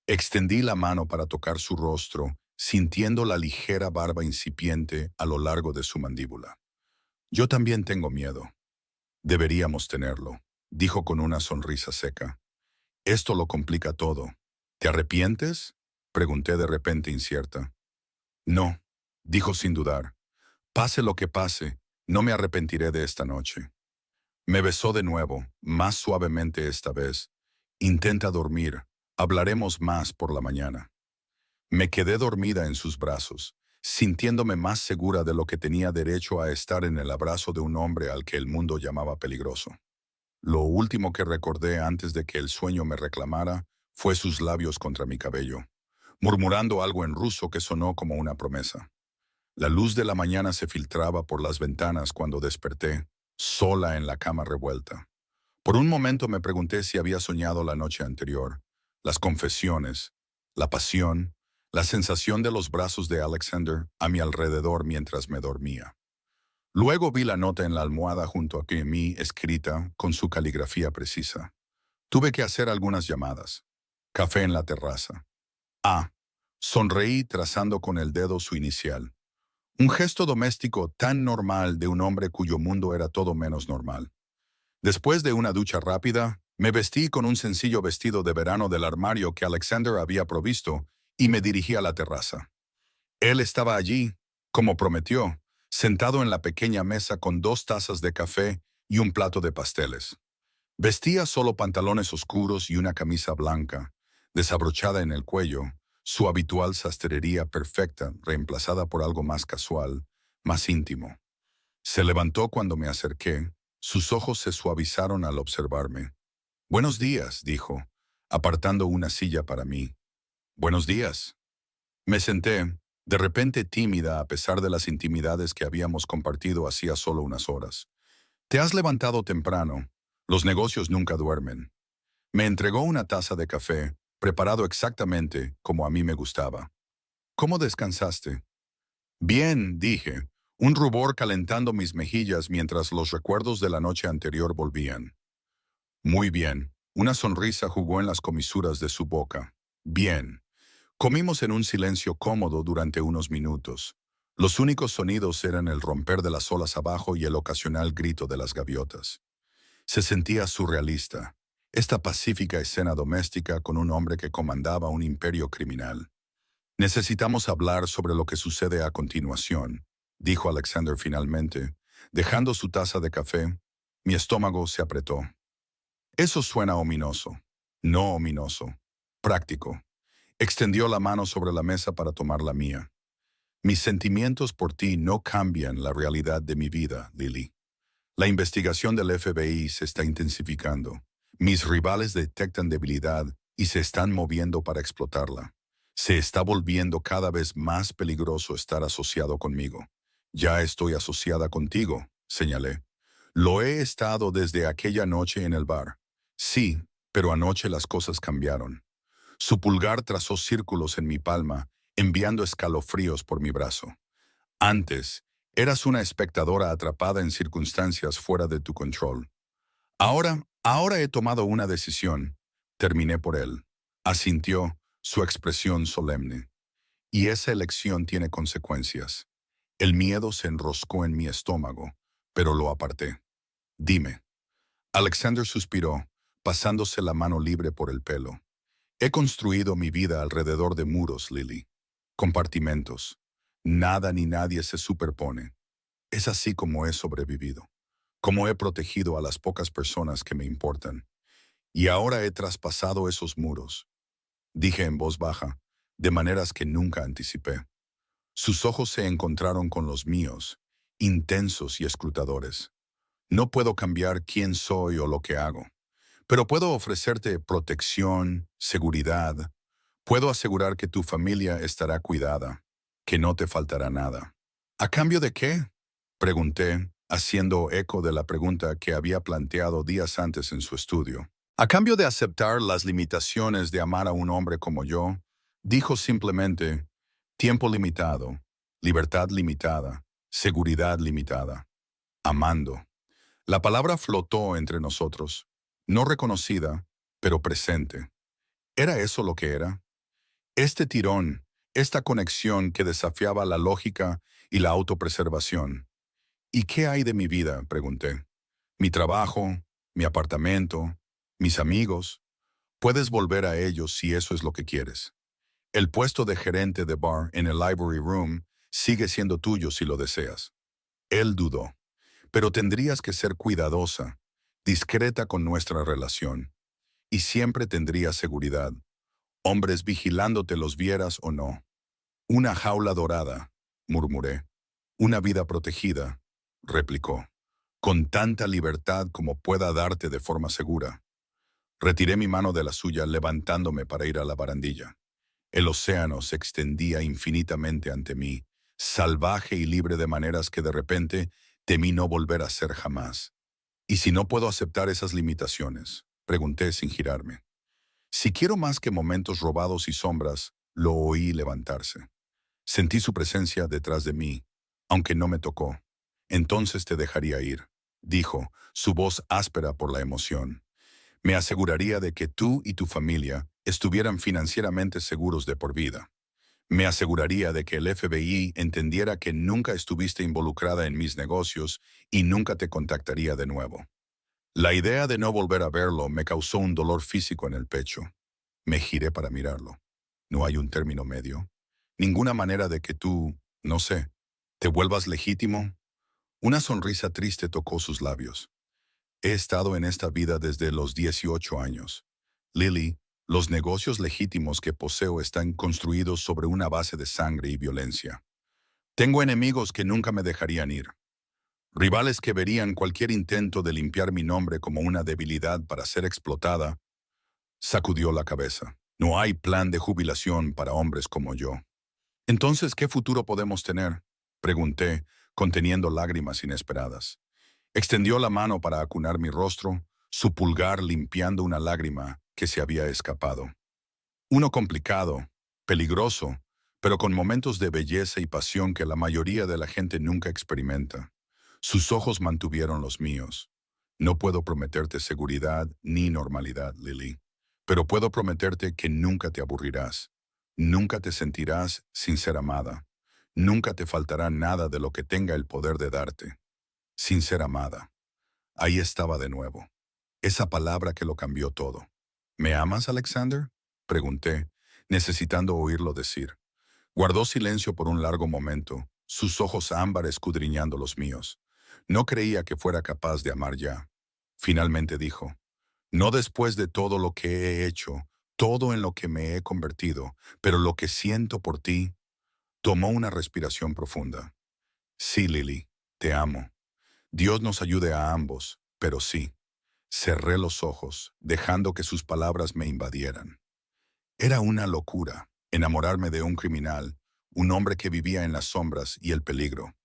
Extendí la mano para tocar su rostro, sintiendo la ligera barba incipiente a lo largo de su mandíbula. Yo también tengo miedo. Deberíamos tenerlo, dijo con una sonrisa seca. Esto lo complica todo. ¿Te arrepientes? Pregunté de repente incierta. No, dijo sin dudar. Pase lo que pase, no me arrepentiré de esta noche. Me besó de nuevo, más suavemente esta vez. Intenta dormir, hablaremos más por la mañana. Me quedé dormida en sus brazos, sintiéndome más segura de lo que tenía derecho a estar en el abrazo de un hombre al que el mundo llamaba peligroso. Lo último que recordé antes de que el sueño me reclamara fue sus labios contra mi cabello, murmurando algo en ruso que sonó como una promesa. La luz de la mañana se filtraba por las ventanas cuando desperté, sola en la cama revuelta. Por un momento me pregunté si había soñado la noche anterior, las confesiones, la pasión, la sensación de los brazos de Alexander a mi alrededor mientras me dormía. Luego vi la nota en la almohada junto a mí escrita con su caligrafía precisa. Tuve que hacer algunas llamadas. Café en la terraza. Ah, sonreí trazando con el dedo su inicial. Un gesto doméstico tan normal de un hombre cuyo mundo era todo menos normal. Después de una ducha rápida, me vestí con un sencillo vestido de verano del armario que Alexander había provisto y me dirigí a la terraza. Él estaba allí, como prometió, sentado en la pequeña mesa con 2 tazas de café y un plato de pasteles. Vestía solo pantalones oscuros y una camisa blanca, desabrochada en el cuello, su habitual sastrería perfecta reemplazada por algo más casual, más íntimo. Se levantó cuando me acerqué, sus ojos se suavizaron al observarme. «Buenos días», dijo, apartando una silla para mí. «Buenos días». Me senté, de repente tímida a pesar de las intimidades que habíamos compartido hacía solo unas horas. «Te has levantado temprano. Los negocios nunca duermen». Me entregó una taza de café, preparado exactamente como a mí me gustaba. «¿Cómo descansaste?» «Bien», dije, un rubor calentando mis mejillas mientras los recuerdos de la noche anterior volvían. «Muy bien». Una sonrisa jugó en las comisuras de su boca. «Bien». Comimos en un silencio cómodo durante unos minutos. Los únicos sonidos eran el romper de las olas abajo y el ocasional grito de las gaviotas. Se sentía surrealista, esta pacífica escena doméstica con un hombre que comandaba un imperio criminal. «Necesitamos hablar sobre lo que sucede a continuación», dijo Alexander finalmente, dejando su taza de café. Mi estómago se apretó. Eso suena ominoso. No ominoso. Práctico. Extendió la mano sobre la mesa para tomar la mía. «Mis sentimientos por ti no cambian la realidad de mi vida, Lily. La investigación del FBI se está intensificando. Mis rivales detectan debilidad y se están moviendo para explotarla. Se está volviendo cada vez más peligroso estar asociado conmigo. Ya estoy asociada contigo», señalé. «Lo he estado desde aquella noche en el bar. Sí, pero anoche las cosas cambiaron». Su pulgar trazó círculos en mi palma, enviando escalofríos por mi brazo. «Antes, eras una espectadora atrapada en circunstancias fuera de tu control. Ahora he tomado una decisión». Terminé por él. Asintió, su expresión solemne. «Y esa elección tiene consecuencias». El miedo se enroscó en mi estómago, pero lo aparté. «Dime». Alexander suspiró, pasándose la mano libre por el pelo. «He construido mi vida alrededor de muros, Lily. Compartimentos. Nada ni nadie se superpone. Es así como he sobrevivido. cómo he protegido a las pocas personas que me importan. Y ahora he traspasado esos muros, dije en voz baja, de maneras que nunca anticipé. Sus ojos se encontraron con los míos, intensos y escrutadores. No puedo cambiar quién soy o lo que hago, pero puedo ofrecerte protección, seguridad. Puedo asegurar que tu familia estará cuidada, que no te faltará nada. ¿A cambio de qué? Pregunté, haciendo eco de la pregunta que había planteado días antes en su estudio. A cambio de aceptar las limitaciones de amar a un hombre como yo, dijo simplemente, tiempo limitado, libertad limitada, seguridad limitada. Amando. La palabra flotó entre nosotros, no reconocida, pero presente. ¿Era eso lo que era? Este tirón, esta conexión que desafiaba la lógica y la autopreservación. ¿Y qué hay de mi vida?, pregunté. Mi trabajo, mi apartamento, mis amigos. Puedes volver a ellos si eso es lo que quieres. El puesto de gerente de bar en el Library Room sigue siendo tuyo si lo deseas. Él dudó. Pero tendrías que ser cuidadosa, discreta con nuestra relación. Y siempre tendrías seguridad. Hombres vigilándote los vieras o no. Una jaula dorada, murmuré. Una vida protegida, replicó. Con tanta libertad como pueda darte de forma segura. Retiré mi mano de la suya levantándome para ir a la barandilla. El océano se extendía infinitamente ante mí, salvaje y libre de maneras que de repente temí no volver a ser jamás. ¿Y si no puedo aceptar esas limitaciones?, pregunté sin girarme. Si quiero más que momentos robados y sombras, lo oí levantarse. Sentí su presencia detrás de mí, aunque no me tocó. Entonces te dejaría ir, dijo, su voz áspera por la emoción. Me aseguraría de que tú y tu familia estuvieran financieramente seguros de por vida. Me aseguraría de que el FBI entendiera que nunca estuviste involucrada en mis negocios y nunca te contactaría de nuevo. La idea de no volver a verlo me causó un dolor físico en el pecho. Me giré para mirarlo. No hay un término medio. Ninguna manera de que tú, no sé, te vuelvas legítimo. Una sonrisa triste tocó sus labios. He estado en esta vida desde los 18 años. Lily, los negocios legítimos que poseo están construidos sobre una base de sangre y violencia. Tengo enemigos que nunca me dejarían ir. Rivales que verían cualquier intento de limpiar mi nombre como una debilidad para ser explotada. Sacudió la cabeza. No hay plan de jubilación para hombres como yo. Entonces, ¿qué futuro podemos tener?, pregunté, conteniendo lágrimas inesperadas. Extendió la mano para acunar mi rostro, su pulgar limpiando una lágrima que se había escapado. Uno complicado, peligroso, pero con momentos de belleza y pasión que la mayoría de la gente nunca experimenta. Sus ojos mantuvieron los míos. No puedo prometerte seguridad ni normalidad, Lily, pero puedo prometerte que nunca te aburrirás. Nunca te sentirás sin ser amada. Nunca te faltará nada de lo que tenga el poder de darte. Sin ser amada. Ahí estaba de nuevo. Esa palabra que lo cambió todo. ¿Me amas, Alexander?, pregunté, necesitando oírlo decir. Guardó silencio por un largo momento, sus ojos ámbar escudriñando los míos. No creía que fuera capaz de amar ya. Finalmente dijo, no después de todo lo que he hecho, todo en lo que me he convertido, pero lo que siento por ti. Tomó una respiración profunda. Sí, Lily, te amo. Dios nos ayude a ambos, pero sí. Cerré los ojos, dejando que sus palabras me invadieran. Era una locura, enamorarme de un criminal, un hombre que vivía en las sombras y el peligro.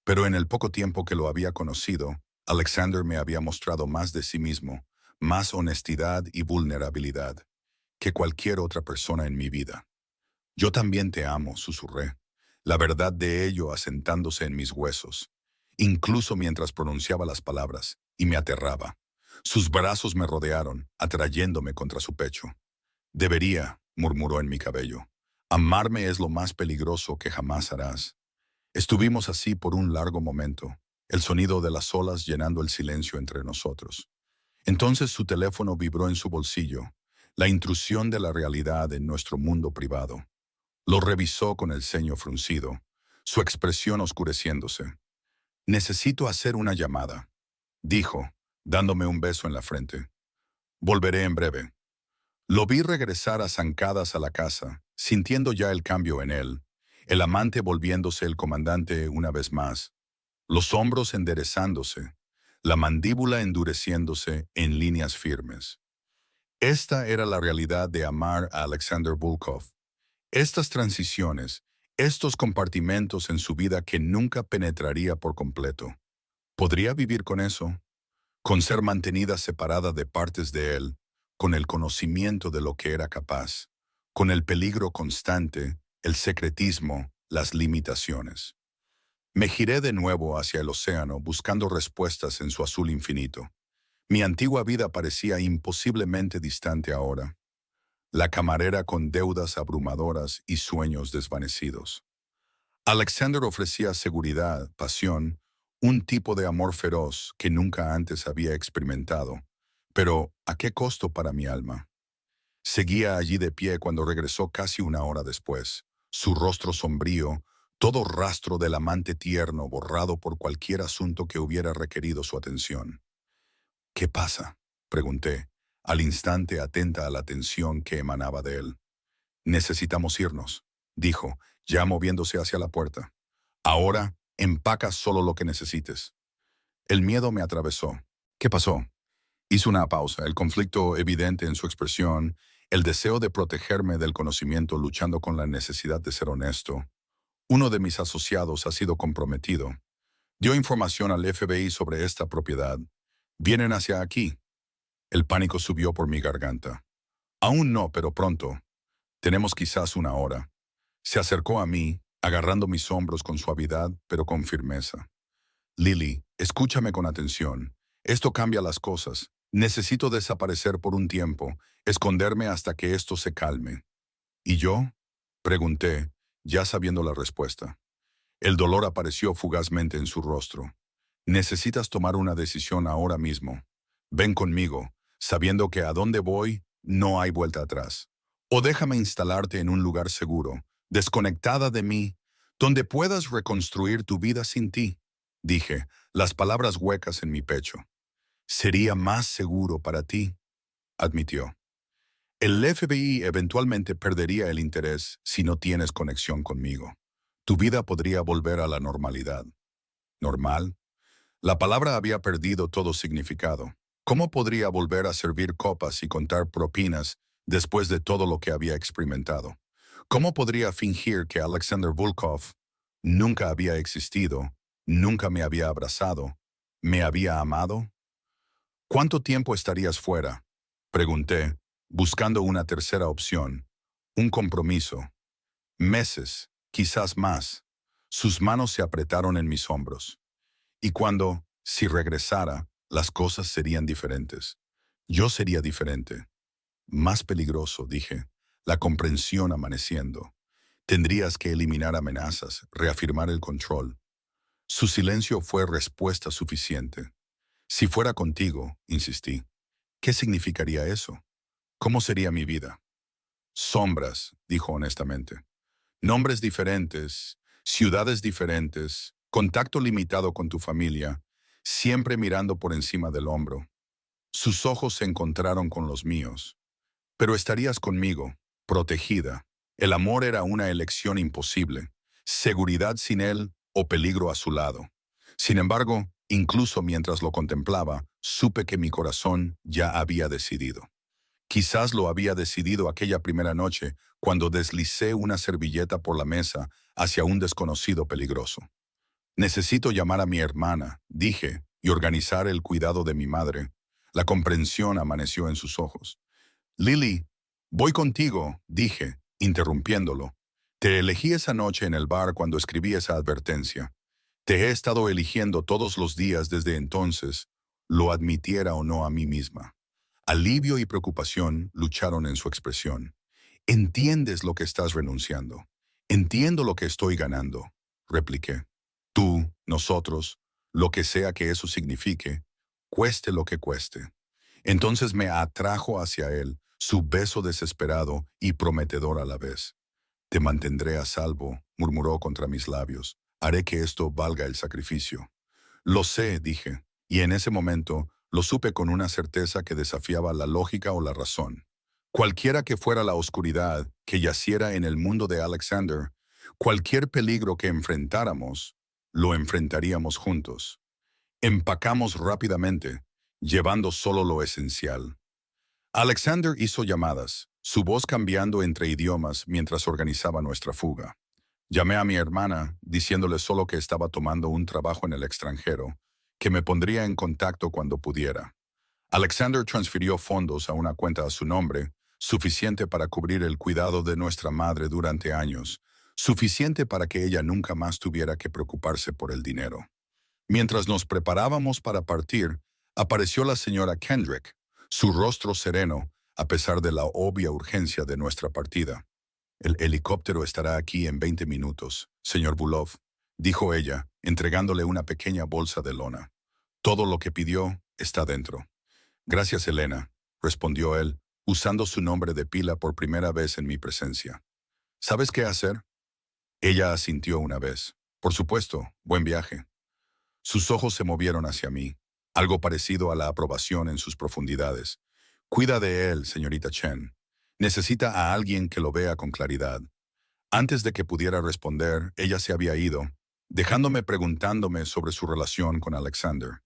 Pero en el poco tiempo que lo había conocido, Alexander me había mostrado más de sí mismo, más honestidad y vulnerabilidad, que cualquier otra persona en mi vida. Yo también te amo, susurré, la verdad de ello asentándose en mis huesos, incluso mientras pronunciaba las palabras, y me aterraba. Sus brazos me rodearon, atrayéndome contra su pecho. Debería, murmuró en mi cabello. Amarme es lo más peligroso que jamás harás. Estuvimos así por un largo momento, el sonido de las olas llenando el silencio entre nosotros. Entonces su teléfono vibró en su bolsillo, la intrusión de la realidad en nuestro mundo privado. Lo revisó con el ceño fruncido, su expresión oscureciéndose. Necesito hacer una llamada. dijo, dándome un beso en la frente. Volveré en breve. Lo vi regresar a zancadas a la casa, sintiendo ya el cambio en él, el amante volviéndose el comandante una vez más, los hombros enderezándose, la mandíbula endureciéndose en líneas firmes. Esta era la realidad de amar a Alexander Volkov. Estas transiciones, estos compartimentos en su vida que nunca penetraría por completo. ¿Podría vivir con eso? Con ser mantenida separada de partes de él, con el conocimiento de lo que era capaz, con el peligro constante, el secretismo, las limitaciones. Me giré de nuevo hacia el océano buscando respuestas en su azul infinito. Mi antigua vida parecía imposiblemente distante ahora. La camarera con deudas abrumadoras y sueños desvanecidos. Alexander ofrecía seguridad, pasión, un tipo de amor feroz que nunca antes había experimentado. Pero, ¿a qué costo para mi alma? Seguía allí de pie cuando regresó casi una hora después, su rostro sombrío, todo rastro del amante tierno borrado por cualquier asunto que hubiera requerido su atención. ¿Qué pasa?, pregunté, al instante atenta a la tensión que emanaba de él. Necesitamos irnos, dijo, ya moviéndose hacia la puerta. Ahora, empaca solo lo que necesites. El miedo me atravesó. ¿Qué pasó? Hizo una pausa, el conflicto evidente en su expresión, el deseo de protegerme del conocimiento luchando con la necesidad de ser honesto. Uno de mis asociados ha sido comprometido. Dio información al FBI sobre esta propiedad. Vienen hacia aquí. El pánico subió por mi garganta. Aún no, pero pronto. Tenemos quizás una hora. Se acercó a mí, agarrando mis hombros con suavidad, pero con firmeza. Lily, escúchame con atención. Esto cambia las cosas. Necesito desaparecer por un tiempo, esconderme hasta que esto se calme. ¿Y yo? Pregunté, ya sabiendo la respuesta. El dolor apareció fugazmente en su rostro. Necesitas tomar una decisión ahora mismo. Ven conmigo, sabiendo que a donde voy no hay vuelta atrás. O déjame instalarte en un lugar seguro, desconectada de mí, donde puedas reconstruir tu vida sin ti, dije, las palabras huecas en mi pecho. Sería más seguro para ti, admitió. El FBI eventualmente perdería el interés si no tienes conexión conmigo. Tu vida podría volver a la normalidad. ¿Normal? La palabra había perdido todo significado. ¿Cómo podría volver a servir copas y contar propinas después de todo lo que había experimentado? ¿Cómo podría fingir que Alexander Volkov nunca había existido, nunca me había abrazado, me había amado? ¿Cuánto tiempo estarías fuera?, pregunté, buscando una tercera opción, un compromiso. Meses, quizás más. Sus manos se apretaron en mis hombros. Y cuando, si regresara, las cosas serían diferentes. Yo sería diferente. Más peligroso, dije, la comprensión amaneciendo. Tendrías que eliminar amenazas, reafirmar el control. Su silencio fue respuesta suficiente. Si fuera contigo, insistí, ¿qué significaría eso? ¿Cómo sería mi vida? Sombras, dijo honestamente. Nombres diferentes, ciudades diferentes, contacto limitado con tu familia, siempre mirando por encima del hombro. Sus ojos se encontraron con los míos. Pero estarías conmigo, protegida. El amor era una elección imposible. Seguridad sin él o peligro a su lado. Sin embargo, incluso mientras lo contemplaba, supe que mi corazón ya había decidido. Quizás lo había decidido aquella primera noche cuando deslicé una servilleta por la mesa hacia un desconocido peligroso. Necesito llamar a mi hermana, dije, y organizar el cuidado de mi madre. La comprensión amaneció en sus ojos. Lily, voy contigo, dije, interrumpiéndolo. Te elegí esa noche en el bar cuando escribí esa advertencia. Te he estado eligiendo todos los días desde entonces, lo admitiera o no a mí misma. Alivio y preocupación lucharon en su expresión. Entiendes lo que estás renunciando. Entiendo lo que estoy ganando, repliqué. Tú, nosotros, lo que sea que eso signifique, cueste lo que cueste. Entonces me atrajo hacia él, su beso desesperado y prometedor a la vez. Te mantendré a salvo, murmuró contra mis labios. Haré que esto valga el sacrificio. Lo sé, dije. Y en ese momento lo supe con una certeza que desafiaba la lógica o la razón. Cualquiera que fuera la oscuridad que yaciera en el mundo de Alexander, cualquier peligro que enfrentáramos, lo enfrentaríamos juntos. Empacamos rápidamente, llevando solo lo esencial. Alexander hizo llamadas, su voz cambiando entre idiomas mientras organizaba nuestra fuga. Llamé a mi hermana, diciéndole solo que estaba tomando un trabajo en el extranjero, que me pondría en contacto cuando pudiera. Alexander transfirió fondos a una cuenta a su nombre, suficiente para cubrir el cuidado de nuestra madre durante años, suficiente para que ella nunca más tuviera que preocuparse por el dinero. Mientras nos preparábamos para partir, apareció la señora Kendrick, su rostro sereno, a pesar de la obvia urgencia de nuestra partida. El helicóptero estará aquí en 20 minutos, señor Bulov, dijo ella, entregándole una pequeña bolsa de lona. Todo lo que pidió está dentro. Gracias, Elena, respondió él, usando su nombre de pila por primera vez en mi presencia. ¿Sabes qué hacer? Ella asintió una vez. Por supuesto, buen viaje. Sus ojos se movieron hacia mí, algo parecido a la aprobación en sus profundidades. Cuida de él, señorita Chen. Necesita a alguien que lo vea con claridad. Antes de que pudiera responder, ella se había ido, dejándome preguntándome sobre su relación con Alexander.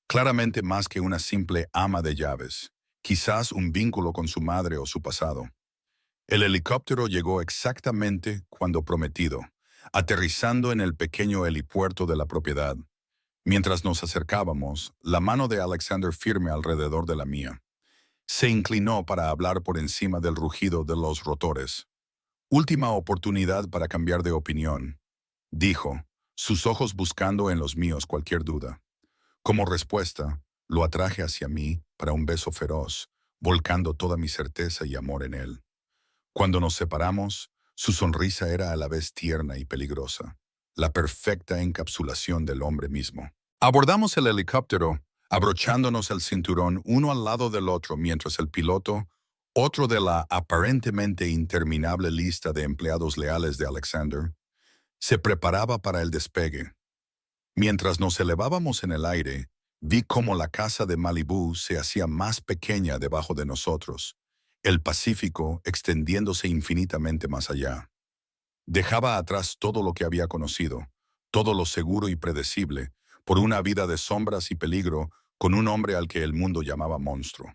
Claramente más que una simple ama de llaves, quizás un vínculo con su madre o su pasado. El helicóptero llegó exactamente cuando prometido, aterrizando en el pequeño helipuerto de la propiedad. Mientras nos acercábamos, la mano de Alexander firme alrededor de la mía. Se inclinó para hablar por encima del rugido de los rotores. Última oportunidad para cambiar de opinión, dijo, sus ojos buscando en los míos cualquier duda. Como respuesta, lo atraje hacia mí para un beso feroz, volcando toda mi certeza y amor en él. Cuando nos separamos, su sonrisa era a la vez tierna y peligrosa, la perfecta encapsulación del hombre mismo. Abordamos el helicóptero, abrochándonos el cinturón uno al lado del otro mientras el piloto, otro de la aparentemente interminable lista de empleados leales de Alexander, se preparaba para el despegue. Mientras nos elevábamos en el aire, vi cómo la casa de Malibú se hacía más pequeña debajo de nosotros, el Pacífico extendiéndose infinitamente más allá. Dejaba atrás todo lo que había conocido, todo lo seguro y predecible, por una vida de sombras y peligro con un hombre al que el mundo llamaba monstruo.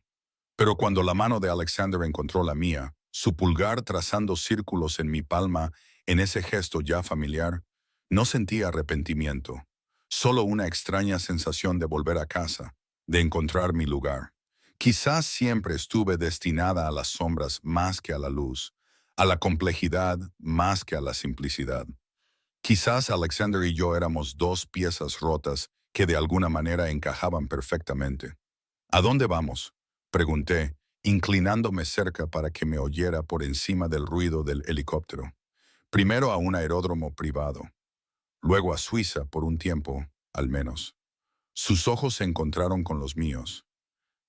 Pero cuando la mano de Alexander encontró la mía, su pulgar trazando círculos en mi palma en ese gesto ya familiar, no sentí arrepentimiento, solo una extraña sensación de volver a casa, de encontrar mi lugar. Quizás siempre estuve destinada a las sombras más que a la luz, a la complejidad más que a la simplicidad. Quizás Alexander y yo éramos dos piezas rotas que de alguna manera encajaban perfectamente. ¿A dónde vamos?, pregunté, inclinándome cerca para que me oyera por encima del ruido del helicóptero. Primero a un aeródromo privado, luego a Suiza por un tiempo, al menos. Sus ojos se encontraron con los míos.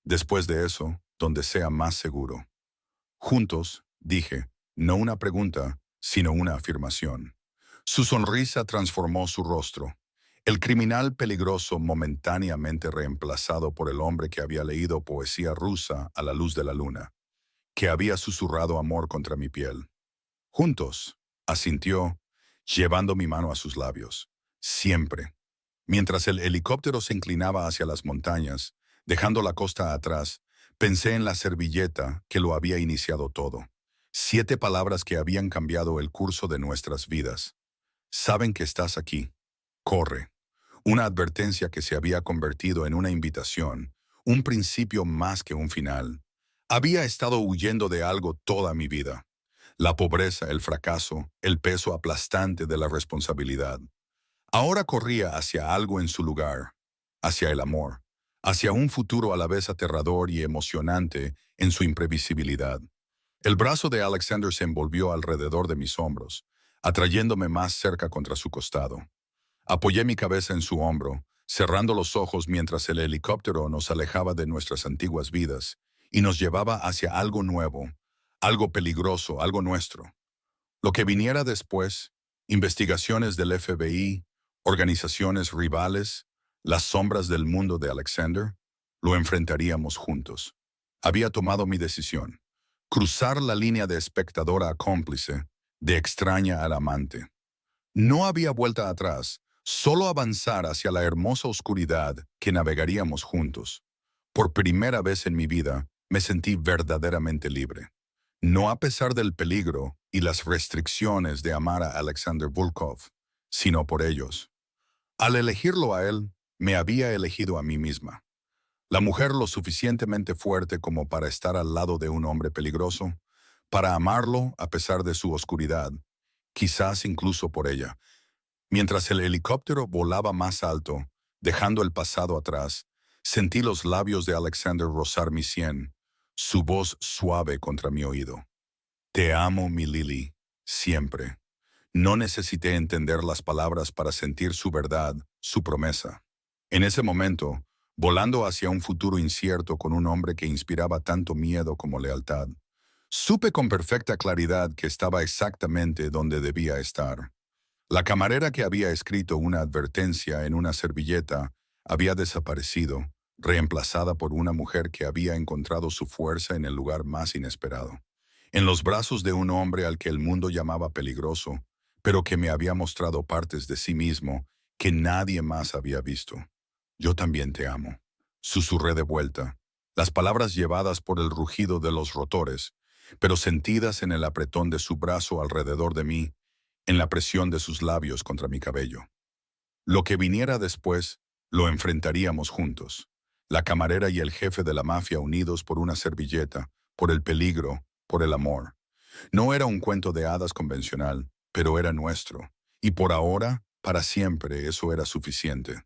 Después de eso, donde sea más seguro. Juntos, dije, no una pregunta, sino una afirmación. Su sonrisa transformó su rostro. El criminal peligroso momentáneamente reemplazado por el hombre que había leído poesía rusa a la luz de la luna, que había susurrado amor contra mi piel. Juntos, asintió, llevando mi mano a sus labios. Siempre. Mientras el helicóptero se inclinaba hacia las montañas, dejando la costa atrás, pensé en la servilleta que lo había iniciado todo. 7 palabras que habían cambiado el curso de nuestras vidas. Saben que estás aquí. Corre. Una advertencia que se había convertido en una invitación, un principio más que un final. Había estado huyendo de algo toda mi vida. La pobreza, el fracaso, el peso aplastante de la responsabilidad. Ahora corría hacia algo en su lugar, hacia el amor, hacia un futuro a la vez aterrador y emocionante en su imprevisibilidad. El brazo de Alexander se envolvió alrededor de mis hombros, atrayéndome más cerca contra su costado. Apoyé mi cabeza en su hombro, cerrando los ojos mientras el helicóptero nos alejaba de nuestras antiguas vidas y nos llevaba hacia algo nuevo, algo peligroso, algo nuestro. Lo que viniera después, investigaciones del FBI, organizaciones rivales, Las sombras del mundo de Alexander lo enfrentaríamos juntos. Había tomado mi decisión. Cruzar la línea de espectadora a cómplice, de extraña al amante. No había vuelta atrás, solo avanzar hacia la hermosa oscuridad que navegaríamos juntos. Por primera vez en mi vida, me sentí verdaderamente libre. No a pesar del peligro y las restricciones de amar a Alexander Volkov, sino por ellos. Al elegirlo a él, me había elegido a mí misma. La mujer lo suficientemente fuerte como para estar al lado de un hombre peligroso, para amarlo a pesar de su oscuridad, quizás incluso por ella. Mientras el helicóptero volaba más alto, dejando el pasado atrás, sentí los labios de Alexander rozar mi sien, su voz suave contra mi oído. Te amo, mi Lily, siempre. No necesité entender las palabras para sentir su verdad, su promesa. En ese momento, volando hacia un futuro incierto con un hombre que inspiraba tanto miedo como lealtad, supe con perfecta claridad que estaba exactamente donde debía estar. La camarera que había escrito una advertencia en una servilleta había desaparecido, reemplazada por una mujer que había encontrado su fuerza en el lugar más inesperado, en los brazos de un hombre al que el mundo llamaba peligroso, pero que me había mostrado partes de sí mismo que nadie más había visto. Yo también te amo, susurré de vuelta, las palabras llevadas por el rugido de los rotores, pero sentidas en el apretón de su brazo alrededor de mí, en la presión de sus labios contra mi cabello. Lo que viniera después, lo enfrentaríamos juntos. La camarera y el jefe de la mafia unidos por una servilleta, por el peligro, por el amor. No era un cuento de hadas convencional, pero era nuestro. Y por ahora, para siempre, eso era suficiente.